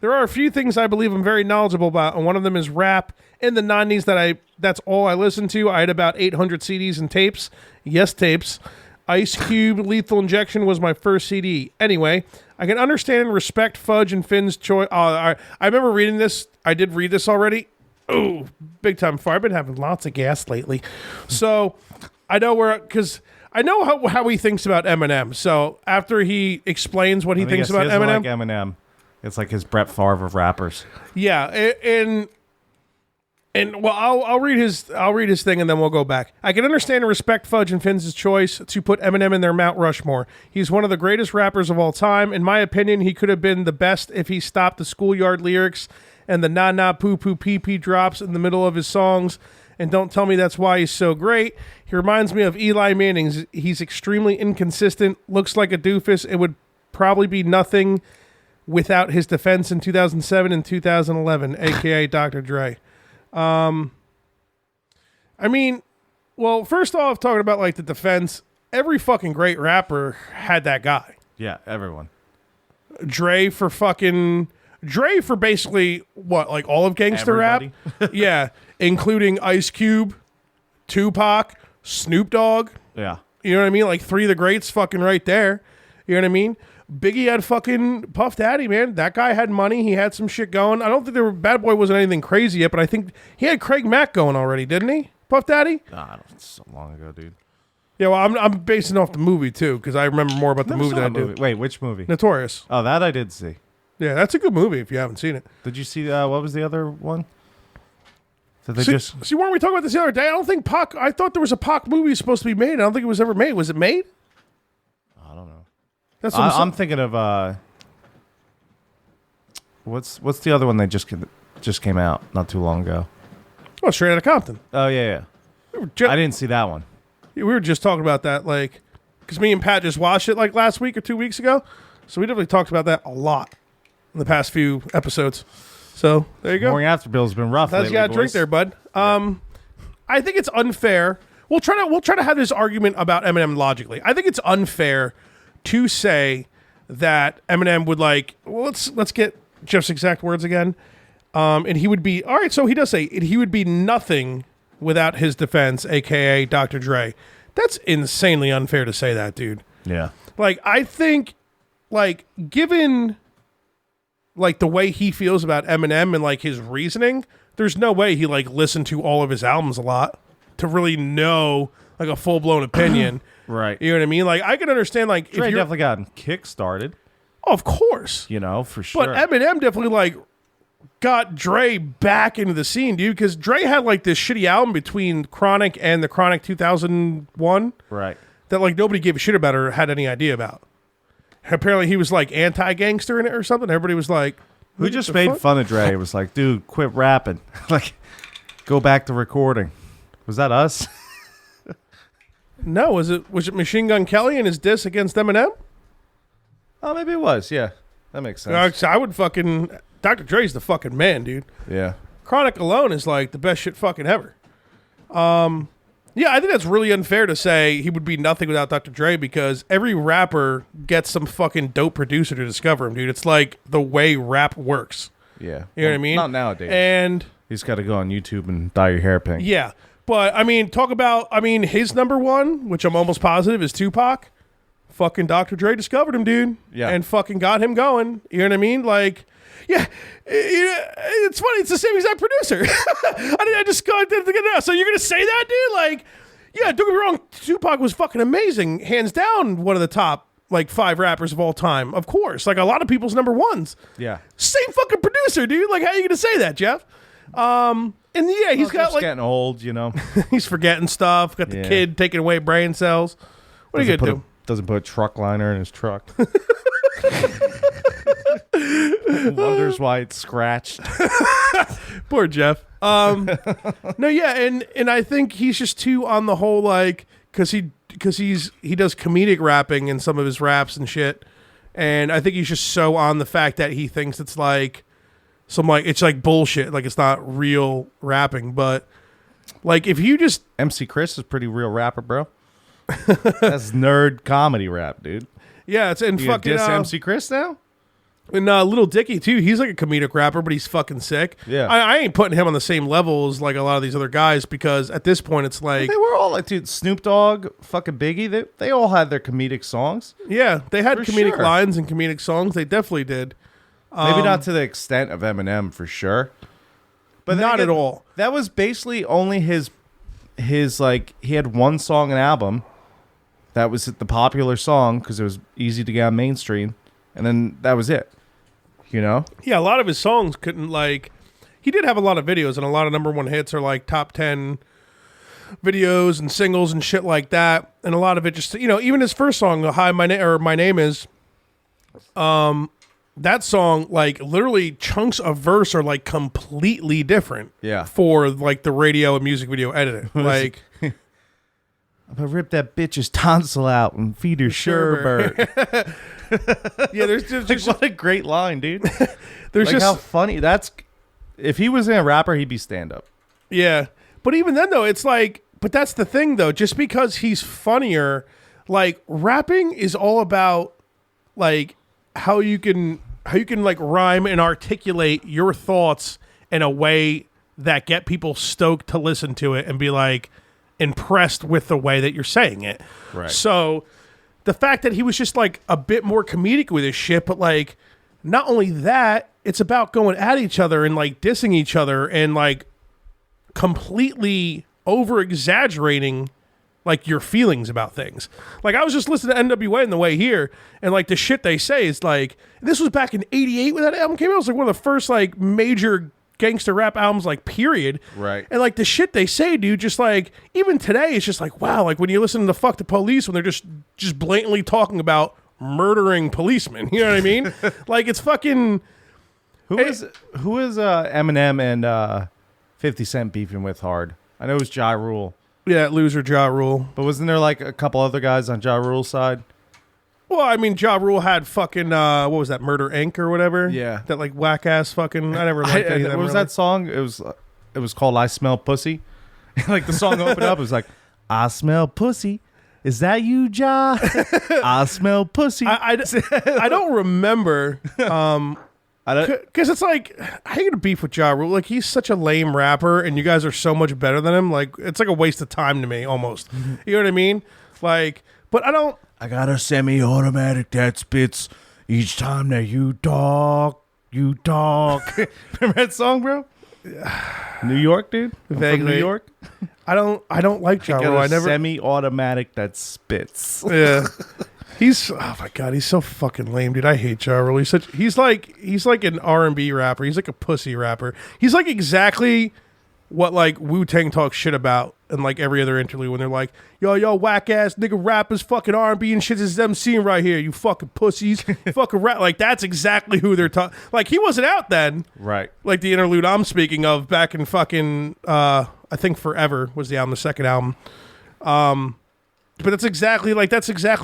There are a few things I believe I'm very knowledgeable about, and one of them is rap. In the 90s, that's all I listened to. I had about 800 CDs and tapes. Yes, tapes. Ice Cube, Lethal Injection was my first CD. Anyway, I can understand and respect Fudge and Finn's choice. I remember reading this. I did read this already. Oh, big time fire. I've been having lots of gas lately. So I know because I know how he thinks about Eminem. So after he explains what he thinks about Eminem. Like Eminem. It's like his Brett Favre of rappers. Yeah, and And well, I'll read his thing and then we'll go back. I can understand and respect Fudge and Finn's choice to put Eminem in their Mount Rushmore. He's one of the greatest rappers of all time. In my opinion, he could have been the best if he stopped the schoolyard lyrics and the nah nah poo poo pee pee drops in the middle of his songs. And don't tell me that's why he's so great. He reminds me of Eli Manning. He's extremely inconsistent, looks like a doofus. It would probably be nothing without his defense in 2007 and 2011, a.k.a. Dr. Dre. I mean, well, first off, talking about like the defense, every fucking great rapper had that guy. Yeah, everyone. Dre for basically what, like all of gangster rap? Yeah, including Ice Cube, Tupac, Snoop Dogg. Yeah. You know what I mean? Like three of the greats fucking right there. You know what I mean? Biggie had fucking Puff Daddy, man. That guy had money. He had some shit going. I don't think Bad Boy wasn't anything crazy yet, but I think he had Craig Mack going already, didn't he? Puff Daddy? Nah, it's so long ago, dude. Yeah, well, I'm basing off the movie too because I remember more about the movie than I do. Wait, which movie? Notorious. Oh, that I did see. Yeah, that's a good movie if you haven't seen it. Did you see what was the other one? Did they See, weren't we talking about this the other day? I don't think Pac. I thought there was a Pac movie supposed to be made. I don't think it was ever made. Was it made? I don't know. That's what I'm thinking of what's the other one that just came out not too long ago? Oh, Straight Outta Compton. Oh yeah. I didn't see that one. We were just talking about that, like, because me and Pat just watched it like last week or 2 weeks ago, so we definitely talked about that a lot in the past few episodes. So there you go. Morning After Bill's been rough. That's lately, you got to boys. drink there, bud. I think it's unfair. We'll try to have this argument about Eminem logically. I think it's unfair to say that Eminem would like. Well, let's get Jeff's exact words again. And he would be all right. So he does say he would be nothing without his defense, aka Dr. Dre. That's insanely unfair to say that, dude. Yeah. Like I think, like given. Like the way he feels about Eminem and like his reasoning, there's no way he like listened to all of his albums a lot to really know like a full blown opinion. Right. You know what I mean? Like I can understand like Dre if you're definitely got kick-started. Oh, of course. You know, for sure. But Eminem definitely like got Dre back into the scene, dude, because Dre had like this shitty album between Chronic and the Chronic 2001 right. that like nobody gave a shit about or had any idea about. Apparently he was like anti-gangster in it or something. Everybody was like, who just made fun of Dre? It was like, dude, quit rapping. Like, go back to recording. Was that us? No, was it Machine Gun Kelly and his diss against Eminem? Oh, maybe it was. Yeah, that makes sense. I would fucking Dr. Dre's the fucking man, dude. Yeah. Chronic alone is like the best shit fucking ever. Yeah, I think that's really unfair to say he would be nothing without Dr. Dre because every rapper gets some fucking dope producer to discover him, dude. It's like the way rap works. Yeah. You know what I mean? Not nowadays. And he's got to go on YouTube and dye your hair pink. yeah, but I mean, his number one, which I'm almost positive is Tupac. Fucking Dr. Dre discovered him, dude. Yeah. And fucking got him going. You know what I mean? Like, yeah, it's funny. It's the same exact producer. I just got to So you're going to say that, dude? Like, yeah, don't get me wrong. Tupac was fucking amazing. Hands down, one of the top, like, 5 rappers of all time. Of course. Like, a lot of people's number ones. Yeah. Same fucking producer, dude. Like, how are you going to say that, Jeff? And yeah, he's got, like, getting old, you know. he's forgetting stuff. Got the kid taking away brain cells. What are you going to do? Doesn't put a truck liner in his truck. Wonders why it's scratched. Poor Jeff. No, yeah, and I think he's just too on the whole, like, because he does comedic rapping in some of his raps and shit, and I think he's just so on the fact that he thinks it's like it's like bullshit, like it's not real rapping, but like if you just MC Chris is pretty real rapper, bro. That's nerd comedy rap, dude. Yeah, it's in you fucking diss MC Chris now. And Little Dicky too. He's like a comedic rapper, but he's fucking sick. Yeah, I ain't putting him on the same level as like a lot of these other guys because at this point it's like they were all like, dude, Snoop Dogg, fucking Biggie. They all had their comedic songs. Yeah, they had for comedic sure. lines and comedic songs. They definitely did. Maybe not to the extent of Eminem for sure, but not at all. That was basically only his like he had one song and album. That was the popular song because it was easy to get on mainstream, and then that was it. You know? Yeah, a lot of his songs couldn't like. he did have a lot of videos, and a lot of number one hits are like top 10 videos and singles and shit like that. And a lot of it just, even his first song, "Hi, My Name Is," that song, like literally chunks of verse are like completely different. Yeah. For like the radio and music video editing, like. I'm gonna rip that bitch's tonsil out and feed her sherbet. Yeah, there's just What a great line, dude. there's Like just how funny. If he was a rapper, he'd be stand up. Yeah. But even then, though, it's like, but that's the thing, though. Just because he's funnier, like, rapping is all about, like, how you can like rhyme and articulate your thoughts in a way that get people stoked to listen to it and be like impressed with the way that you're saying it. Right. So the fact that he was just like a bit more comedic with his shit, but like not only that, it's about going at each other and like dissing each other and like completely over exaggerating like your feelings about things. Like I was just listening to NWA on the way here, and like the shit they say is like, this was back in '88 when that album came out. It was like one of the first like major gangster rap albums, like period. Right. And like the shit they say, dude, just like even today, it's just like, wow, like when you listen to Fuck the Police, when they're just blatantly talking about murdering policemen. You know what I mean? Like it's fucking. Who is Eminem and 50 Cent beefing with hard? I know it was Ja Rule. Yeah, loser Ja Rule. But wasn't there like a couple other guys on Ja Rule's side? Well, I mean, Ja Rule had fucking, what was that, Murder Inc. or whatever? Yeah. That like whack ass fucking, I never liked any of them. What was really. that song? It was called I Smell Pussy. Like the song opened up, it was like, I smell pussy. Is that you, Ja? I smell pussy. I don't remember. I don't, Because it's like, I hate to beef with Ja Rule. Like, he's such a lame rapper, and you guys are so much better than him. Like, it's like a waste of time to me, almost. You know what I mean? Like, but I don't. I got a semi-automatic that spits each time that you talk. You talk. Remember that song, bro? New York, dude. I'm Vaguely. from New York. I don't like Ja Rule. I never. Semi-automatic that spits. Yeah. Oh my god, he's so fucking lame, dude. I hate Ja Rule. He's like an R&B rapper. He's like a pussy rapper. He's like exactly what like Wu-Tang talks shit about in like every other interlude when they're like, yo, whack ass nigga rappers, fucking R&B and shit. This is them seeing right here. You fucking pussies, fucking rap. Like that's exactly who they're talking. Like he wasn't out then, Right. like the interlude I'm speaking of back in fucking I think Forever was the album, the second album. But that's exactly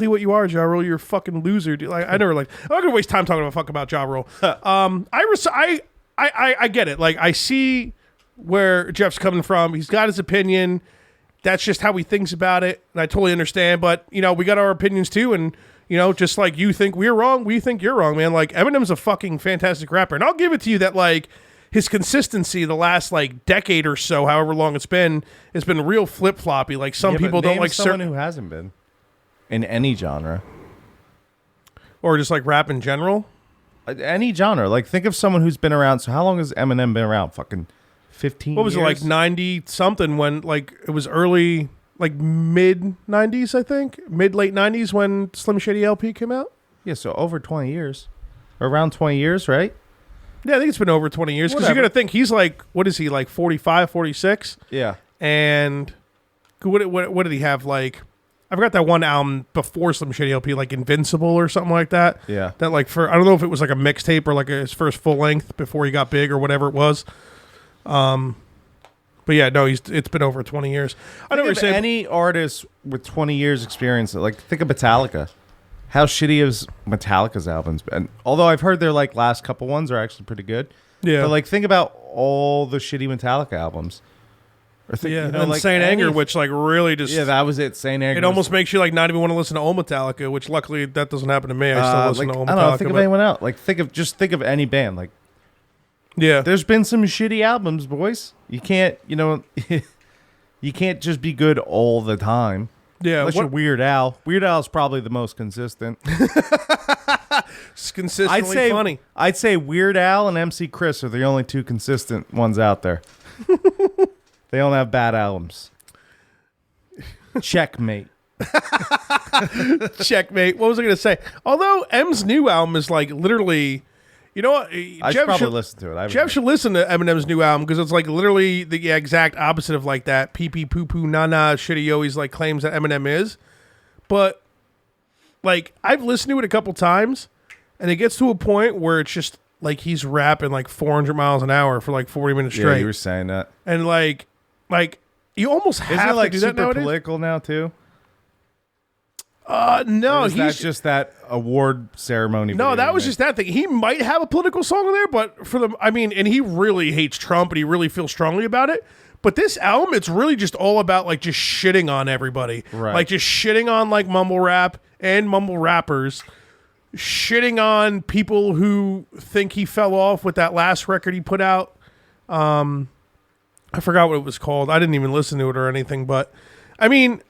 what you are, Ja Rule. You're a fucking loser, dude. Like I'm not gonna waste time talking about Ja Rule. I get it. Like I see where Jeff's coming from. He's got his opinion. That's just how he thinks about it, and I totally understand. But we got our opinions too, and just like you think we're wrong, we think you're wrong, man. Like Eminem's a fucking fantastic rapper, and I'll give it to you that like his consistency the last like decade or so, however long it's been, has been real flip floppy. Like some people don't like someone who hasn't been in any genre or just like rap in general. Any genre. Like think of someone who's been around. So how long has Eminem been around? Fucking 15 What was years? it, like 90 something when like it was early, like mid 90s, I think, late 90s when Slim Shady LP came out? Yeah, so over 20 years. Or around 20 years, right? Yeah, I think it's been over 20 years because you got to think he's like, what is he, like 45, 46? Yeah. And what did he have? Like, I forgot that one album before Slim Shady LP, like Invincible or something like that. Yeah. That like I don't know if it was like a mixtape or like his first full length before he got big or whatever it was. But yeah, no, it's been over 20 years. I know what you're saying. Any artist with 20 years experience, like think of Metallica. How shitty has Metallica's albums been? Although I've heard their like last couple ones are actually pretty good. Yeah. But like think about all the shitty Metallica albums. Or think, And like Saint Anger, which like really just that was it. Saint Anger. it almost makes you like not even want to listen to old Metallica, which luckily that doesn't happen to me. I still listen like, to old I Metallica. don't know. Think of but- anyone else. Like think of any band. Like Yeah. there's been some shitty albums, boys. You can't you can't just be good all the time. Yeah. Unless you're Weird Al. Weird Al's probably the most consistent. It's consistently funny. I'd say Weird Al and MC Chris are the only two consistent ones out there. They don't have bad albums. Checkmate. Checkmate. What was I going to say? Although M's new album is like literally, You know what? I should probably listen to it. Jeff should listen to Eminem's new album because it's like literally the exact opposite of like that pee pee poo poo na na shit he always like claims that Eminem is. But like I've listened to it a couple times, and it gets to a point where it's just like he's rapping like 400 miles an hour for like 40 minutes straight. Yeah, you were saying that. And like you almost have Isn't it like to do that super nowadays. political now too? No, or is that just that award ceremony? No, that was made? just that thing. He might have a political song in there, but and he really hates Trump and he really feels strongly about it. But this album, it's really just all about like just shitting on everybody. Right. Like just shitting on like mumble rap and mumble rappers, shitting on people who think he fell off with that last record he put out. I forgot what it was called. I didn't even listen to it or anything, but I mean,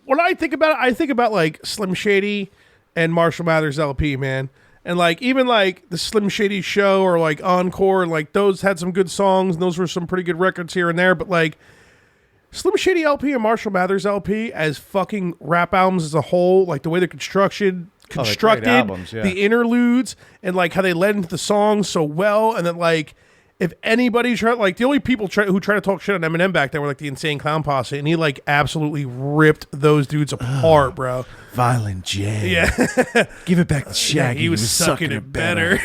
when I think about it, I think about like Slim Shady and Marshall Mathers LP, man. And like even like the Slim Shady show or like Encore, like those had some good songs and those were some pretty good records here and there. But like Slim Shady LP and Marshall Mathers LP as fucking rap albums as a whole, like the way they're constructed, albums, yeah. the interludes and like how they led into the songs so well. And then like if anybody tried, like the only people who try to talk shit on Eminem back then were like the Insane Clown Posse, and he like absolutely ripped those dudes apart, bro. Violent J. Yeah, Give it back to Shaggy. he was sucking it better.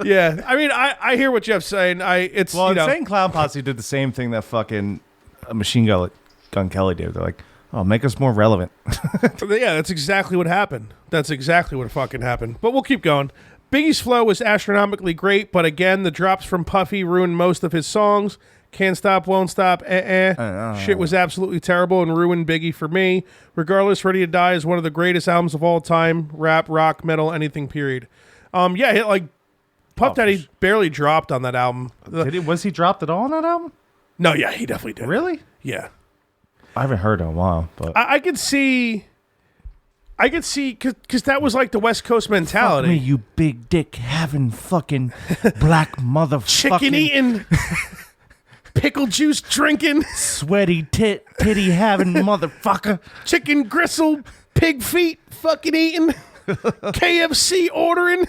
Yeah, I mean, I hear what Jeff's saying. Insane Clown Posse did the same thing that fucking Machine Gun Kelly did. They're like, oh, make us more relevant. Yeah, that's exactly what happened. That's exactly what fucking happened. But we'll keep going. Biggie's flow was astronomically great, but again, the drops from Puffy ruined most of his songs. Can't Stop, Won't Stop, Shit was absolutely terrible and ruined Biggie for me. Regardless, Ready to Die is one of the greatest albums of all time. Rap, rock, metal, anything, period. Yeah, like Puff Daddy barely dropped on that album. Was he dropped at all on that album? No, yeah, he definitely did. Really? Yeah. I haven't heard in a while, but I could see, because that was like the West Coast mentality. Fuck me, you big dick having fucking black motherfucking Chicken eating, pickle juice drinking, sweaty titty having motherfucker. Chicken gristle, pig feet fucking eating, KFC ordering.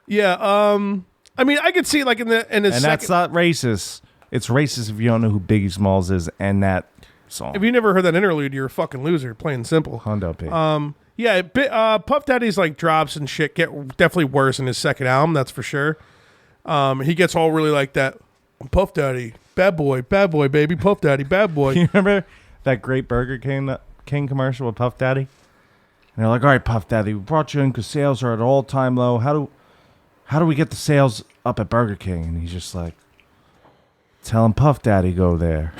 Yeah, I mean, I could see like in the and that's not racist. It's racist if you don't know who Biggie Smalls is and that song. If you never heard that interlude, you're a fucking loser. Plain and simple. Hondo P. Yeah, Puff Daddy's like drops and shit get definitely worse in his second album. That's for sure. He gets all really like that. Puff Daddy, bad boy, baby. Puff Daddy, bad boy. You remember that great Burger King commercial with Puff Daddy? And they're like, "All right, Puff Daddy, we brought you in because sales are at an all-time low. How do we get the sales up at Burger King?" And he's just like, "Tell him Puff Daddy go there."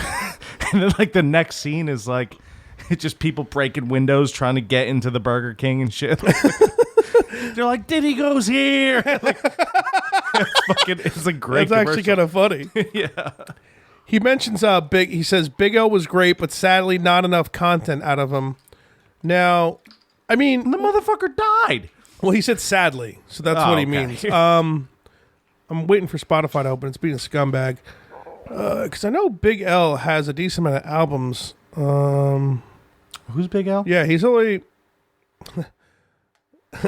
And then like the next scene is like it's just people breaking windows trying to get into the Burger King and shit. They're like, Diddy goes here. It's a great. That's actually kind of funny. Yeah. He mentions he says Big L was great, but sadly not enough content out of him. Now, I mean, the motherfucker died. Well, he said sadly, so that's what he means. I'm waiting for Spotify to open. It's being a scumbag. Because I know Big L has a decent amount of albums. Who's Big L? Yeah, he's only...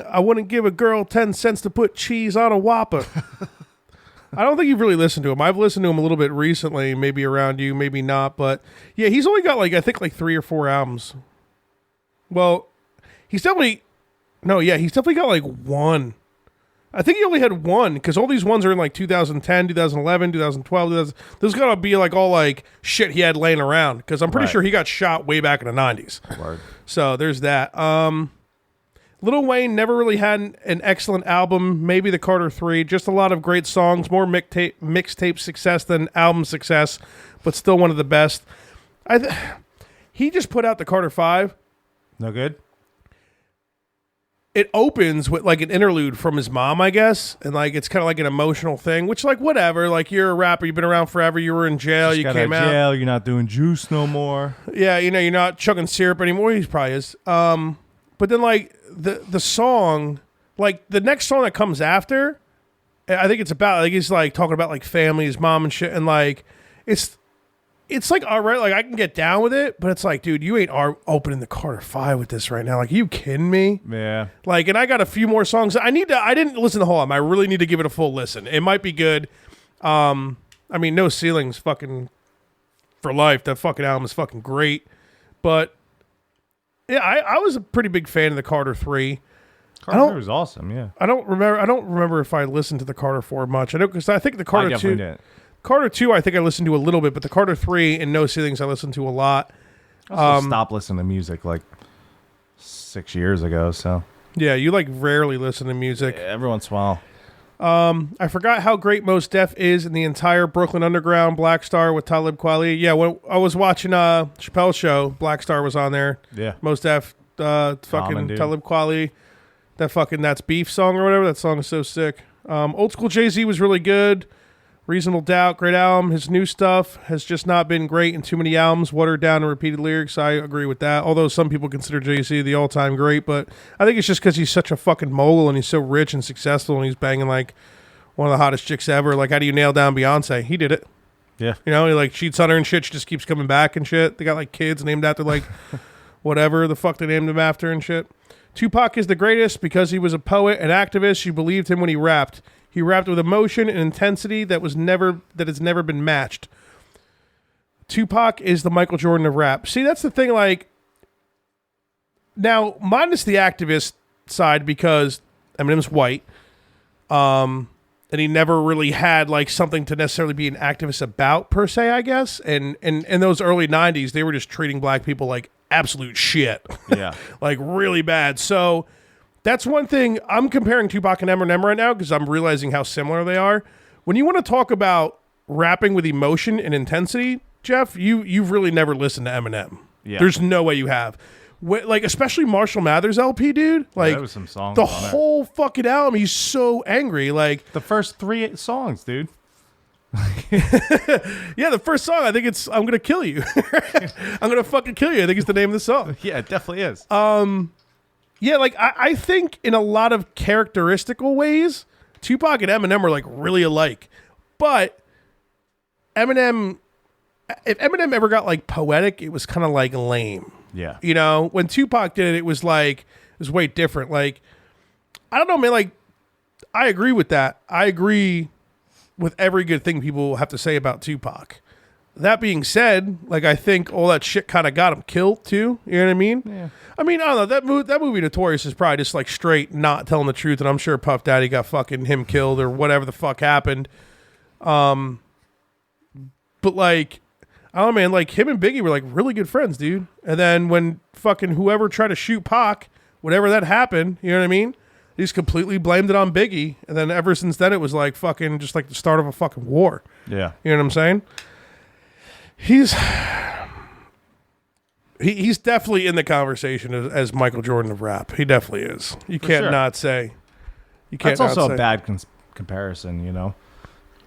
I wouldn't give a girl 10 cents to put cheese on a Whopper. I don't think you've really listened to him. I've listened to him a little bit recently, maybe around you, maybe not. But yeah, he's only got I think 3 or 4 albums. Well, he's definitely... No, yeah, he's definitely got 1. I think he only had 1 because all these ones are in 2010, 2011, 2012. There's got to be all shit he had laying around because I'm pretty sure he got shot way back in the 90s. Word. So there's that. Lil Wayne never really had an excellent album. Maybe the Carter 3. Just a lot of great songs. More mixtape success than album success, but still one of the best. He just put out the Carter 5. No good? It opens with an interlude from his mom, I guess, and it's kind of an emotional thing, which whatever. You're a rapper, you've been around forever, you were in jail, you came out. Jail, you're not doing juice no more. Yeah, you're not chugging syrup anymore. He probably is. But then the song, the next song that comes after, I think it's about he's talking about family, his mom and shit, and it's like, all right, like I can get down with it, but it's like, dude, you ain't opening the Carter 5 with this right now. Like, are you kidding me? Yeah. Like, and I got a few more songs. I didn't listen to the whole album. I really need to give it a full listen. It might be good. I mean, No Ceilings fucking for life. That fucking album is fucking great. But yeah, I was a pretty big fan of the Carter 3. Carter 3 was awesome, yeah. I don't remember if I listened to the Carter 4 much. I know because I think the Carter 2 did. Carter 2 I think I listened to a little bit, but the Carter 3 and No Ceilings I listened to a lot. I also stopped listening to music like 6 years ago, so. Yeah, you like rarely listen to music. Yeah, every once in a while. I forgot how great Mos Def is in the entire Brooklyn Underground, Black Star with Talib Kweli. Yeah, when I was watching Chappelle's show, Black Star was on there. Yeah. Mos Def, fucking Talib Kweli, That's Beef song or whatever. That song is so sick. Old School Jay-Z was really good. Reasonable Doubt, great album. His new stuff has just not been great in too many albums. Watered down and repeated lyrics. I agree with that. Although some people consider Jay-Z the all-time great, but I think it's just because he's such a fucking mogul and he's so rich and successful and he's banging like one of the hottest chicks ever. Like, how do you nail down Beyonce? He did it. Yeah. You know, he like cheats on her and shit. She just keeps coming back and shit. They got like kids named after like whatever the fuck they named him after and shit. Tupac is the greatest because he was a poet and activist. You believed him when he rapped. He rapped with emotion and intensity that has never been matched. Tupac is the Michael Jordan of rap. See, that's the thing, like, now, minus the activist side because Eminem's white, and he never really had, like, something to necessarily be an activist about, per se, I guess. And in those early 90s, they were just treating black people like absolute shit. Yeah. Like, really bad. So that's one thing. I'm comparing Tupac and Eminem right now because I'm realizing how similar they are. When you want to talk about rapping with emotion and intensity, Jeff, you've really never listened to Eminem. Yeah. There's no way you have. Like, especially Marshall Mathers LP, dude. Like, there was some songs the on there. whole fucking album, he's so angry. Like, The first 3 songs, dude. yeah, the first song, I think it's I'm Gonna Kill You. I'm Gonna Fucking Kill You. I think it's the name of the song. Yeah, it definitely is. Yeah, like I think in a lot of characteristical ways, Tupac and Eminem are like really alike. But Eminem, if Eminem ever got like poetic, it was kind of like lame. Yeah. You know, when Tupac did it, it was way different. Like, I don't know, man. Like, I agree with that. I agree with every good thing people have to say about Tupac. That being said, like, I think all that shit kind of got him killed too. You know what I mean? Yeah. I mean, I don't know. That movie Notorious is probably just like straight not telling the truth, and I'm sure Puff Daddy got fucking him killed or whatever the fuck happened. But like, I don't know, man. Like, him and Biggie were like really good friends, dude. And then when fucking whoever tried to shoot Pac, whatever that happened, you know what I mean? He just completely blamed it on Biggie, and then ever since then it was like fucking just like the start of a fucking war. Yeah. You know what I'm saying? He's definitely in the conversation as Michael Jordan of rap. He definitely is. You can't not say. You can't. That's also not a say. bad comparison, you know.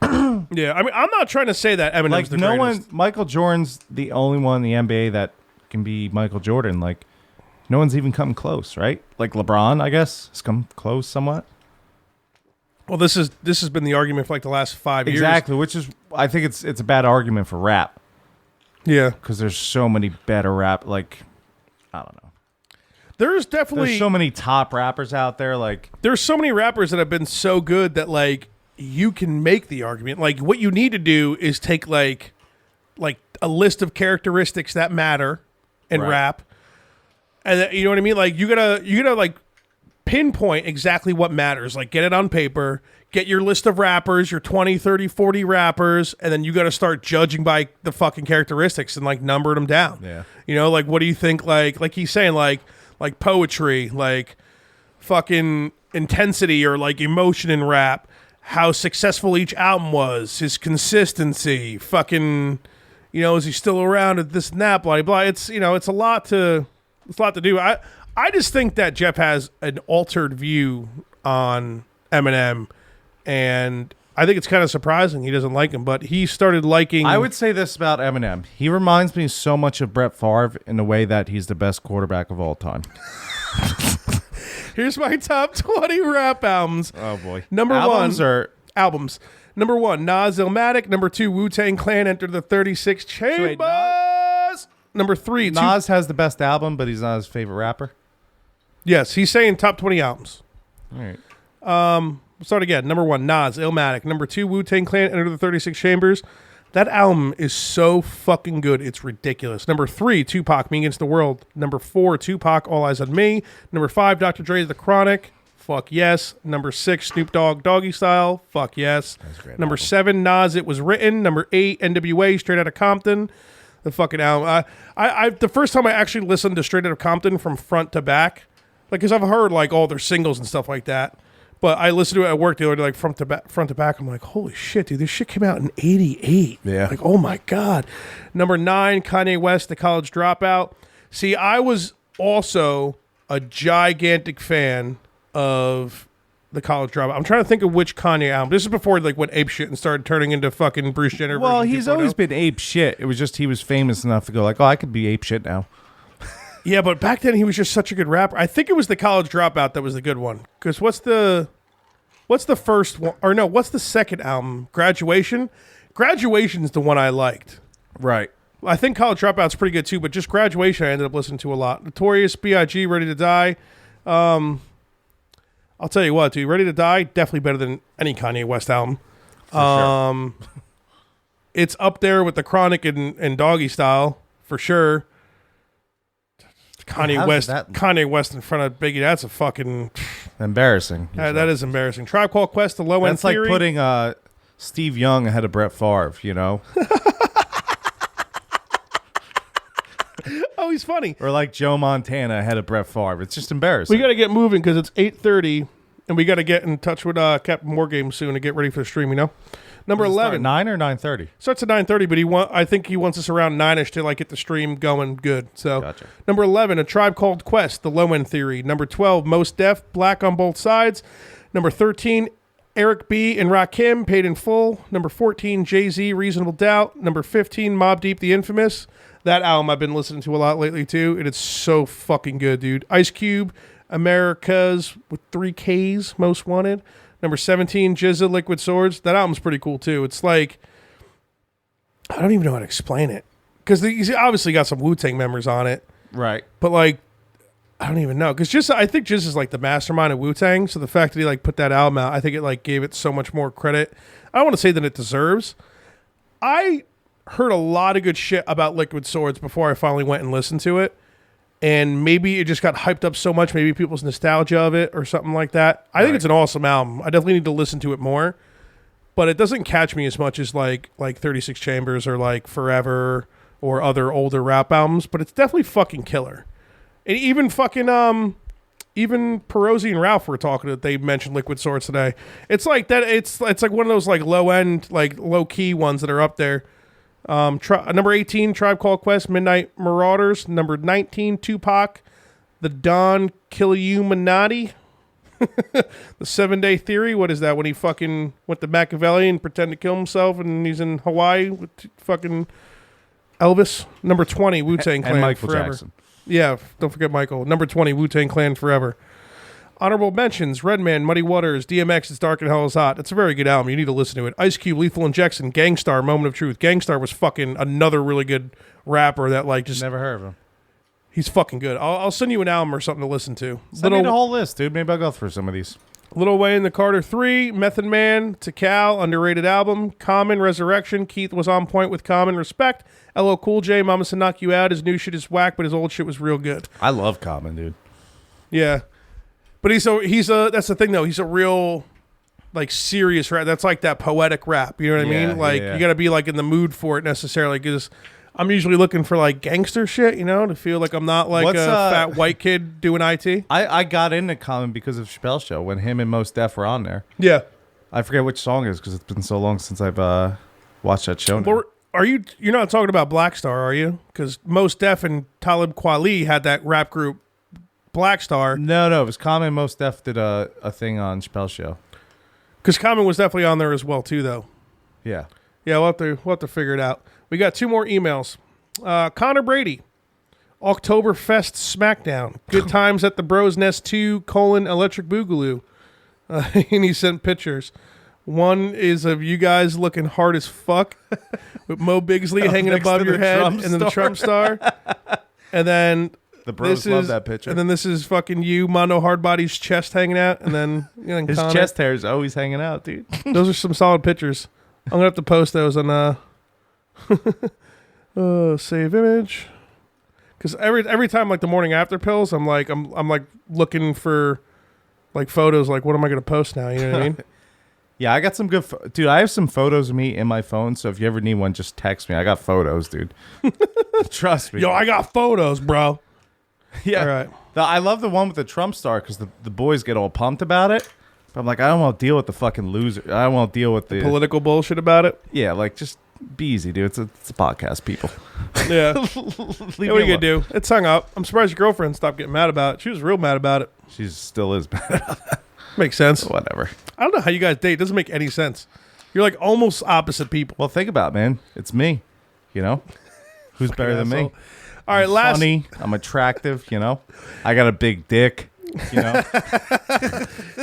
Yeah, I mean, I'm not trying to say that Eminem's Like the no greatest. one, Michael Jordan's the only one in the NBA that can be Michael Jordan. Like, no one's even come close, right? Like LeBron, I guess, has come close somewhat. Well, this has been the argument for like the last 5 years. Exactly, which is I think it's a bad argument for rap. Yeah, Because there's so many better rap, like, I don't know. there's definitely There's so many top rappers out there, like, there's so many rappers that have been so good that like you can make the argument. Like, what you need to do is take like a list of characteristics that matter in Right. rap, and you know what I mean. Like, you gotta like pinpoint exactly what matters. Like, get it on paper. Get your list of rappers, your 20, 30, 40 rappers, and then you got to start judging by the fucking characteristics and like numbering them down. Yeah. You know, like, what do you think? Like he's saying, like poetry, like fucking intensity or like emotion in rap, how successful each album was, his consistency, fucking, you know, is he still around at this and that, blah, blah. It's, you know, it's a lot to do. I just think that Jeff has an altered view on Eminem, and I think it's kind of surprising he doesn't like him, but he started liking... I would say this about Eminem. He reminds me so much of Brett Favre in the way that he's the best quarterback of all time. Here's my top 20 rap albums. Oh, boy. Number Albums one... or... Albums. Number 1, Nas Illmatic. Number 2, Wu-Tang Clan Enter the 36 Chambers. Number 3, Nas has the best album, but he's not his favorite rapper. Yes, he's saying top 20 albums. All right. We'll start again. Number 1, Nas Illmatic. Number 2, Wu-Tang Clan Enter the 36 Chambers. That album is so fucking good. It's ridiculous. Number 3, Tupac, Me Against the World. Number 4, Tupac, All Eyes on Me. Number 5, Dr. Dre's The Chronic. Fuck yes. Number 6, Snoop Dogg, Doggy Style. Fuck yes. Number 7, Nas, It Was Written. Number 8, NWA, Straight Outta Compton. The fucking album. I the first time I actually listened to Straight Outta Compton from front to back, like, because I've heard like all their singles and stuff like that. But I listened to it at work the other day, like front to back. I'm like, holy shit, dude, this shit came out in '88. Yeah. Like, oh my God. Number 9, Kanye West, The College Dropout. See, I was also a gigantic fan of The College Dropout. I'm trying to think of which Kanye album. This is before like went ape shit and started turning into fucking Bruce Jenner. Well, version he's 2.0. always been ape shit. It was just he was famous enough to go like, oh, I could be ape shit now. Yeah, but back then he was just such a good rapper. I think it was The College Dropout that was the good one. Because what's the first one? Or no, what's the second album? Graduation? Graduation's the one I liked. Right. I think College Dropout's pretty good too, but just Graduation I ended up listening to a lot. Notorious, B.I.G., Ready to Die. I'll tell you what, dude. Ready to Die, definitely better than any Kanye West album. Sure. It's up there with The Chronic and Doggy Style, for sure. Kanye West in front of Biggie, that's a fucking Embarrassing. that is embarrassing. Tribe Called Quest, The Low End That's like Theory. putting Steve Young ahead of Brett Favre, you know? Oh, he's funny. Or like Joe Montana ahead of Brett Favre. It's just embarrassing. We got to get moving because it's 8:30, and we got to get in touch with Captain Wargame soon to get ready for the stream, you know? Number 11. 9 or 9:30? Starts at 9:30, but I think he wants us around 9ish to like get the stream going good. So, Gotcha. Number 11, A Tribe Called Quest, The Low End Theory. Number 12, Mos Def, Black on Both Sides. Number 13, Eric B. and Rakim, Paid in Full. Number 14, Jay-Z, Reasonable Doubt. Number 15, Mobb Deep, The Infamous. That album I've been listening to a lot lately too. It is so fucking good, dude. Ice Cube, America's with 3 Ks, Most Wanted. Number 17, GZA, Liquid Swords. That album's pretty cool too. It's like, I don't even know how to explain it. Because he's obviously got some Wu-Tang members on it. Right. But like, I don't even know. Because I think GZA is like the mastermind of Wu-Tang. So the fact that he like put that album out, I think it like gave it so much more credit. I don't want to say that it deserves. I heard a lot of good shit about Liquid Swords before I finally went and listened to it. And maybe it just got hyped up so much, maybe people's nostalgia of it or something like that. I think it's an awesome album. I definitely need to listen to it more. But it doesn't catch me as much as like 36 Chambers or like Forever or other older rap albums. But it's definitely fucking killer. And even fucking, even Perosi and Ralph were talking that they mentioned Liquid Swords today. It's like that. It's like one of those like low end, like low key ones that are up there. Number 18, Tribe Called Quest, Midnight Marauders. Number 19, Tupac, The Don Killuminati. The 7-Day Theory. What is that? When he fucking went to Machiavelli and pretended to kill himself and he's in Hawaii with fucking Elvis. Number 20, Wu-Tang Clan And Michael Forever. Jackson. Yeah, don't forget Michael. Number 20, Wu-Tang Clan Forever. Honorable mentions, Redman, Muddy Waters, DMX, It's Dark and Hell is Hot. It's a very good album. You need to listen to it. Ice Cube, Lethal Injection, Gangstar, Moment of Truth. Gangstar was fucking another really good rapper that like just... Never heard of him. He's fucking good. I'll send you an album or something to listen to. Send me the whole list, dude. Maybe I'll go through some of these. Lil Wayne, The Carter 3, Method Man, Tikal, underrated album. Common, Resurrection. Keith was on point with Common, Respect. LL Cool J, Mama Said Knock You Out. His new shit is whack, but his old shit was real good. I love Common, dude. Yeah. But he's a that's the thing though. He's a real like serious rap. That's like that poetic rap. You know what I mean? Like you got to be like in the mood for it necessarily because I'm usually looking for like gangster shit, you know, to feel like I'm not like a fat white kid doing IT. I got into Common because of Chappelle's Show when him and Mos Def were on there. Yeah. I forget which song it is because it's been so long since I've watched that show now. Or you're not talking about Black Star, are you? Because Mos Def and Talib Kweli had that rap group Black Star. No, it was Common. Mos Def did a thing on Chappelle's Show. Because Common was definitely on there as well too, though. Yeah. Yeah, we'll have to figure it out. We got 2 more emails. Connor Brady, Oktoberfest Smackdown. Good times at the Bros Nest 2, Electric Boogaloo. And he sent pictures. One is of you guys looking hard as fuck with Mo Bigsley hanging Next above to your the head, Trump and then the Trump star. And then The bros this love is, that picture. And then this is fucking you, Mondo Hardbody's chest hanging out, and then His Connor. chest hair is always hanging out, dude. Those are some solid pictures. I'm gonna have to post those on save image. Because every time like the morning after pills, I'm like looking for like photos. Like, what am I gonna post now? You know what I mean? Yeah, I got some good... dude, I have some photos of me in my phone, so if you ever need one, just text me. I got photos, dude. Trust me. Yo, I got photos, bro. Yeah. All right. I love the one with the Trump star because the boys get all pumped about it. But I'm like, I don't want to deal with the fucking loser. I don't want to deal with the... Political bullshit about it. Yeah, like, just be easy, dude. It's a podcast, people. Yeah. Leave What me are you gonna alone. do? It's hung up. I'm surprised your girlfriend stopped getting mad about it. She was real mad about it. She still is bad. Makes sense. Whatever. I don't know how you guys date. It doesn't make any sense. You're like almost opposite people. Well, think about it, man. It's me. You know? Who's better than me? asshole. All right, I'm last. funny. I'm attractive, you know? I got a big dick, you know?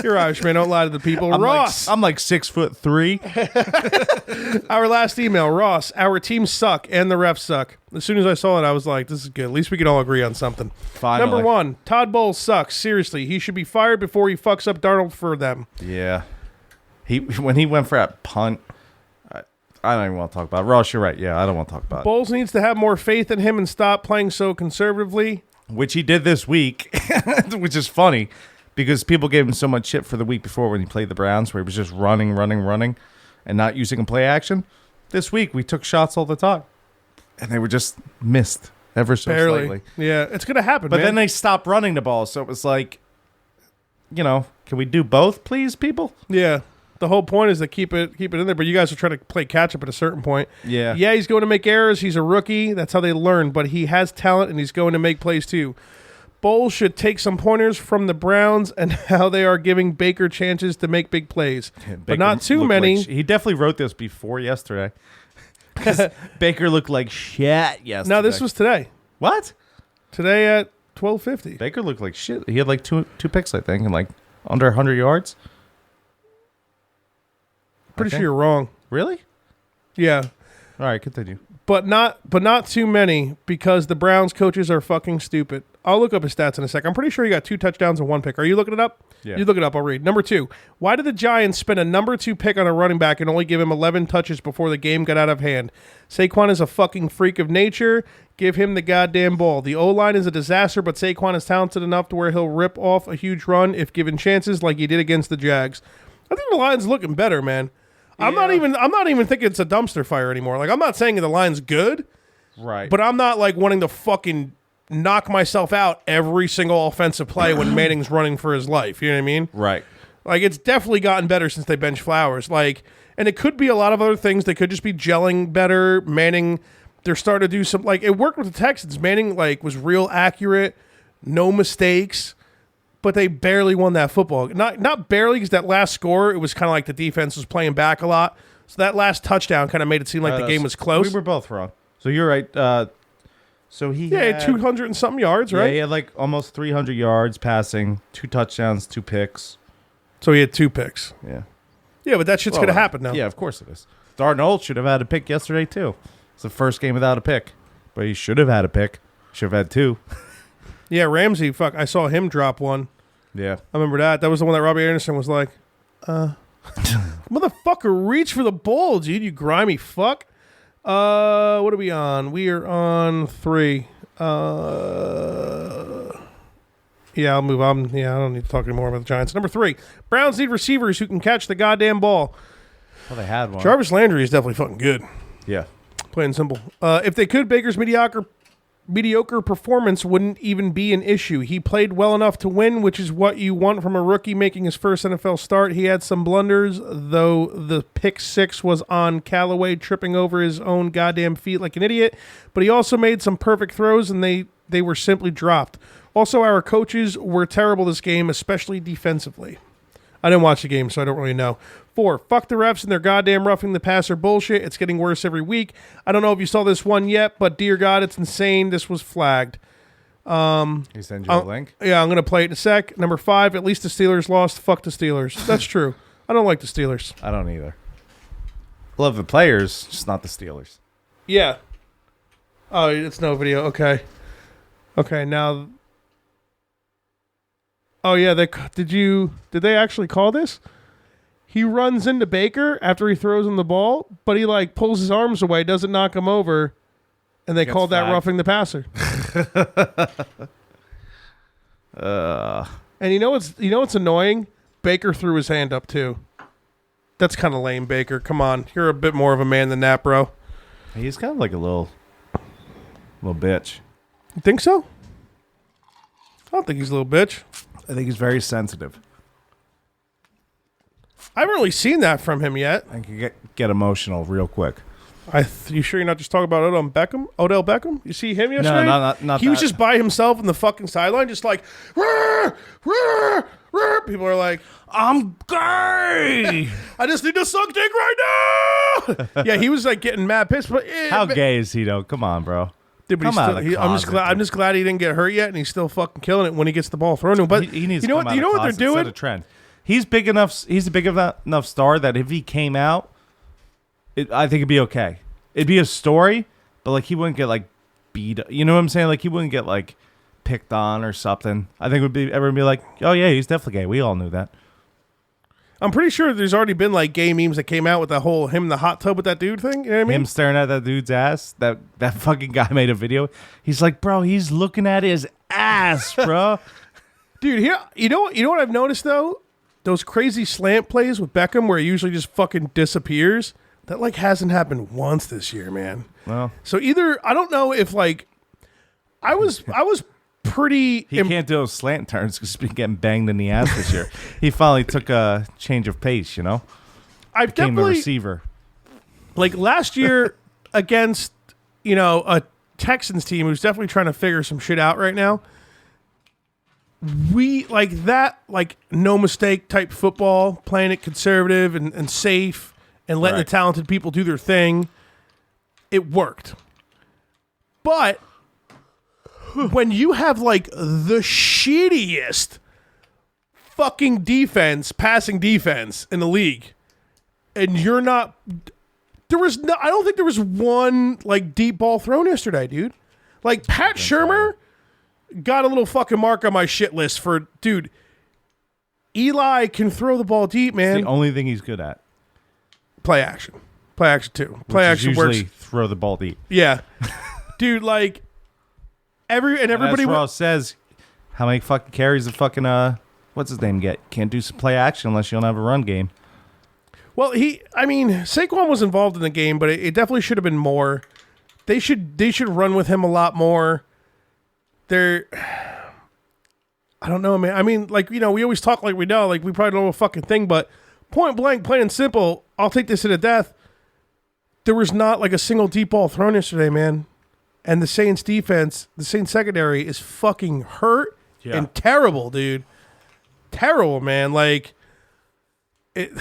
You're Irish, man. Don't lie to the people. Ross. I'm like 6'3". Our last email, Ross. Our team suck and the refs suck. As soon as I saw it, I was like, this is good. At least we can all agree on something. Finally. Number one, Todd Bowles sucks. Seriously, he should be fired before he fucks up Darnold for them. Yeah. When he went for that punt, I don't even want to talk about it. Ross, you're right. Yeah, I don't want to talk about Bowles needs to have more faith in him and stop playing so conservatively. it. Which he did this week, which is funny because people gave him so much shit for the week before when he played the Browns where he was just running, and not using a play action. This week, we took shots all the time, and they were just missed ever so Barely. slightly. Yeah, it's going to happen, But man. then they stopped running the ball, so it was like, you know, can we do both, please, people? Yeah. The whole point is to keep it in there, but you guys are trying to play catch up at a certain point. Yeah. Yeah, he's going to make errors. He's a rookie. That's how they learn, but he has talent and he's going to make plays too. Bowles should take some pointers from the Browns and how they are giving Baker chances to make big plays, but not too looked many. like he definitely wrote this before yesterday. 'Cause Baker looked like shit yesterday. No, this was today. what? Today at 12:50. Baker looked like shit. He had like two picks, I think, and like under 100 yards. Pretty Okay. sure you're wrong. Really? Yeah. All right, continue. But not too many because the Browns coaches are fucking stupid. I'll look up his stats in a sec. I'm pretty sure he got 2 touchdowns and 1 pick. Are you looking it up? Yeah. You look it up. I'll read. Number 2. Why did the Giants spend a number 2 pick on a running back and only give him 11 touches before the game got out of hand? Saquon is a fucking freak of nature. Give him the goddamn ball. The O-line is a disaster, but Saquon is talented enough to where he'll rip off a huge run if given chances like he did against the Jags. I think the line's looking better, man. I'm not even thinking it's a dumpster fire anymore. Like, I'm not saying the line's good. Right. But I'm not like wanting to fucking knock myself out every single offensive play when Manning's running for his life. You know what I mean? right. Like, it's definitely gotten better since they benched Flowers. Like, and it could be a lot of other things. They could just be gelling better. Manning, they're starting to do some, like, it worked with the Texans. Manning, like, was real accurate, no mistakes, but they barely won that football. Not barely, because that last score, it was kind of like the defense was playing back a lot. So that last touchdown kind of made it seem like the game was close. We were both wrong. So you're right. So he Yeah, had 200 and something yards, Yeah, right? he had like almost 300 yards passing, 2 touchdowns, 2 picks. So he had 2 picks. Yeah. Yeah, but that shit's going to happen now. Yeah, of course it is. Darnold should have had a pick yesterday too. It's the first game without a pick, but he should have had a pick. Should have had 2. Yeah, Ramsey, fuck, I saw him drop one. Yeah. I remember that. That was the one that Robbie Anderson was like, motherfucker, reach for the ball, dude, you grimy fuck. What are we on? We are on 3. Yeah, I'll move on. Yeah, I don't need to talk anymore about the Giants. Number 3, Browns need receivers who can catch the goddamn ball. Well, they had one. Jarvis Landry is definitely fucking good. Yeah. Plain simple. If they could, Baker's mediocre performance wouldn't even be an issue. He played well enough to win, which is what you want from a rookie making his first NFL start. He had some blunders, though the pick 6 was on Callaway tripping over his own goddamn feet like an idiot. But he also made some perfect throws, and they were simply dropped. Also, our coaches were terrible this game, especially defensively. I didn't watch the game, so I don't really know. 4, fuck the refs and their goddamn roughing the passer bullshit. It's getting worse every week. I don't know if you saw this one yet, but dear God, it's insane. This was flagged. He sent you a link? Yeah, I'm going to play it in a sec. Number 5, at least the Steelers lost. Fuck the Steelers. That's true. I don't like the Steelers. I don't either. Love the players, just not the Steelers. Yeah. Oh, it's no video. Okay. Okay, now. Oh yeah, did they actually call this? He runs into Baker after he throws him the ball, but he like pulls his arms away, doesn't knock him over, and they called that roughing the passer. And you know what's annoying? Baker threw his hand up too. That's kind of lame, Baker. Come on, you're a bit more of a man than that, bro. He's kind of like a little bitch. You think so? I don't think he's a little bitch. I think he's very sensitive. I haven't really seen that from him yet. I can get emotional real quick. You sure you're not just talking about Odell Beckham? You see him yesterday? No, not He was just by himself in the fucking sideline, just like, "Rah, rah, rah." People are like, I'm gay. I just need to suck dick right now. Yeah, he was like getting mad pissed. But How gay is he though? Come on, bro. Dude, but I'm just glad he didn't get hurt yet, and he's still fucking killing it when he gets the ball thrown to him. But he needs you know what? You know what they're doing? A trend. He's big enough. He's a big enough star that if he came out, I think it'd be okay. It'd be a story, but like he wouldn't get like beat. You know what I'm saying? Like he wouldn't get like picked on or something. I think everyone would be like, oh yeah, he's definitely gay. We all knew that. I'm pretty sure there's already been like gay memes that came out with that whole him in the hot tub with that dude thing. You know what I mean? Him staring at that dude's ass. That fucking guy made a video. He's like, bro, he's looking at his ass, bro. Dude, here, you know what I've noticed though? Those crazy slant plays with Beckham where he usually just fucking disappears. That like hasn't happened once this year, man. Well, so either I don't know if like I was pretty. He can't do those slant turns because he's been getting banged in the ass this year. He finally took a change of pace, you know. I became the receiver. Like last year against a Texans team who's definitely trying to figure some shit out right now. We like no mistake type football, playing it conservative and safe and letting the talented people do their thing. It worked. But when you have like the shittiest fucking passing defense in the league, and you're not, I don't think there was one like deep ball thrown yesterday, dude. Like Pat Shurmur got a little fucking mark on my shit list for, dude, Eli can throw the ball deep, man. It's the only thing he's good at. Play action. Play action too. Play action usually works. Throw the ball deep. Yeah. Dude, like everybody Ross says, how many fucking carries the fucking what's his name get? Can't do some play action unless you don't have a run game. Well, Saquon was involved in the game, but it definitely should have been more. They should run with him a lot more. I don't know, man. I mean, like, we always talk like we know, like we probably don't know a fucking thing, but point blank, plain and simple, I'll take this to death. There was not like a single deep ball thrown yesterday, man. And the Saints defense, the Saints secondary is fucking hurt and terrible, dude. Terrible, man. Like, it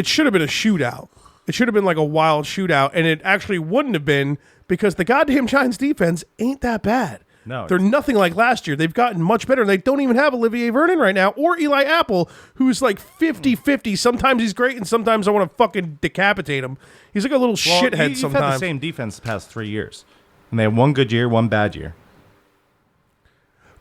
should have been a shootout. It should have been like a wild shootout, and it actually wouldn't have been because the goddamn Giants defense ain't that bad. No, they're nothing like last year. They've gotten much better. They don't even have Olivier Vernon right now or Eli Apple, who's like 50-50. Sometimes he's great, and sometimes I want to fucking decapitate him. He's like a little shithead you've sometimes. Had the same defense the past 3 years. And they had one good year, one bad year.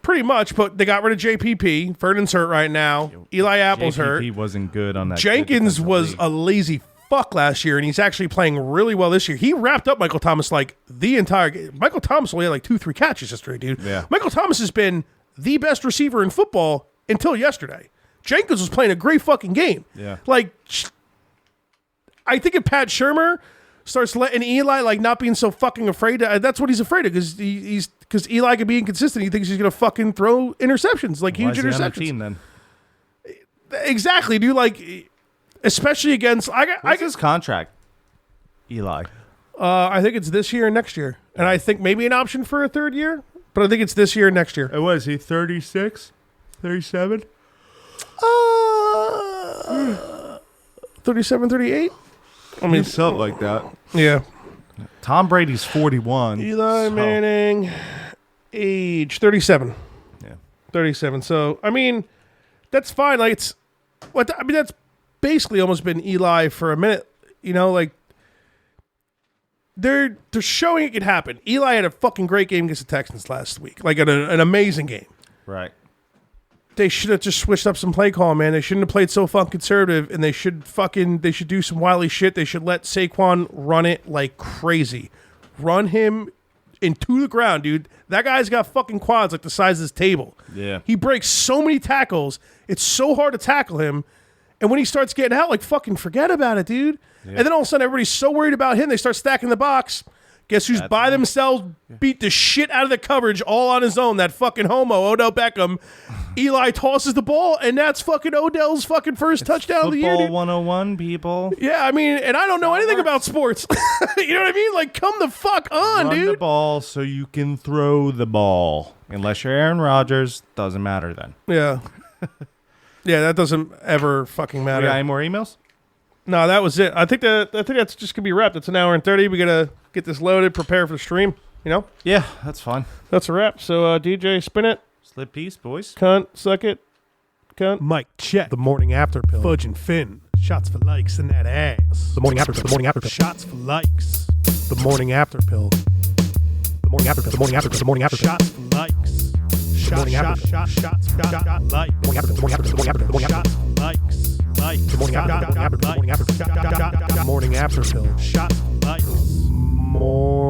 Pretty much, but they got rid of JPP. Vernon's hurt right now. Eli Apple's hurt. JPP wasn't good on that. Jenkins was a lazy fuck last year, and he's actually playing really well this year. He wrapped up Michael Thomas like the entire game. Michael Thomas only had like 2-3 catches yesterday, dude. Yeah. Michael Thomas has been the best receiver in football until yesterday. Jenkins was playing a great fucking game. Yeah. Like, I think if Pat Shurmur starts letting Eli like not being so fucking afraid, that's what he's afraid of because because Eli could be inconsistent. He thinks he's gonna fucking throw interceptions, like huge interceptions. On the team, then? Exactly, dude. Like, especially against What's his contract, Eli? I think it's this year and next year, and I think maybe an option for a third year, but I think it's this year and next year. And what is he? 36, 37? 37, 38. I mean, something like that. Yeah. Tom Brady's 41. Eli Manning, age 37. Yeah, 37. So I mean, that's fine. Like that's basically almost been Eli for a minute. You know, like they're showing it could happen. Eli had a fucking great game against the Texans last week, like an amazing game. Right. They should have just switched up some play call, man. They shouldn't have played so fucking conservative, and they should do some wily shit. They should let Saquon run it like crazy. Run him into the ground, dude. That guy's got fucking quads like the size of this table. Yeah. He breaks so many tackles. It's so hard to tackle him. And when he starts getting out, like, fucking forget about it, dude. Yeah. And then all of a sudden, everybody's so worried about him, they start stacking the box. Guess who's by themselves, beat the shit out of the coverage all on his own? That fucking homo, Odell Beckham. Eli tosses the ball, and that's fucking Odell's fucking first touchdown of the year. Football 101, people. Yeah, I mean, and I don't know anything about sports. You know what I mean? Like, come the fuck on, Run dude. the ball so you can throw the ball. Unless you're Aaron Rodgers, doesn't matter then. Yeah. Yeah, that doesn't ever fucking matter. You got any more emails? No, that was it. I think that's just gonna be wrapped. It's an hour and 30. We gotta get this loaded, prepare for the stream. You know? Yeah, that's fine. That's a wrap. So DJ, spin it. Slip piece, boys. Cunt, suck it. Cunt. Mike, check. The morning after pill. Fudge and Finn. Shots for likes in that ass. The morning after pill. The morning after pill. Shots for likes. The morning after pill. The morning after pill. The morning after pill. The morning after pill. Shots for likes. Shots like. The morning after pill. The morning after pill. The morning after pill. The morning after pill. Likes. Like. The morning after pill. The morning after pill. The morning after pill. Shots for likes. More.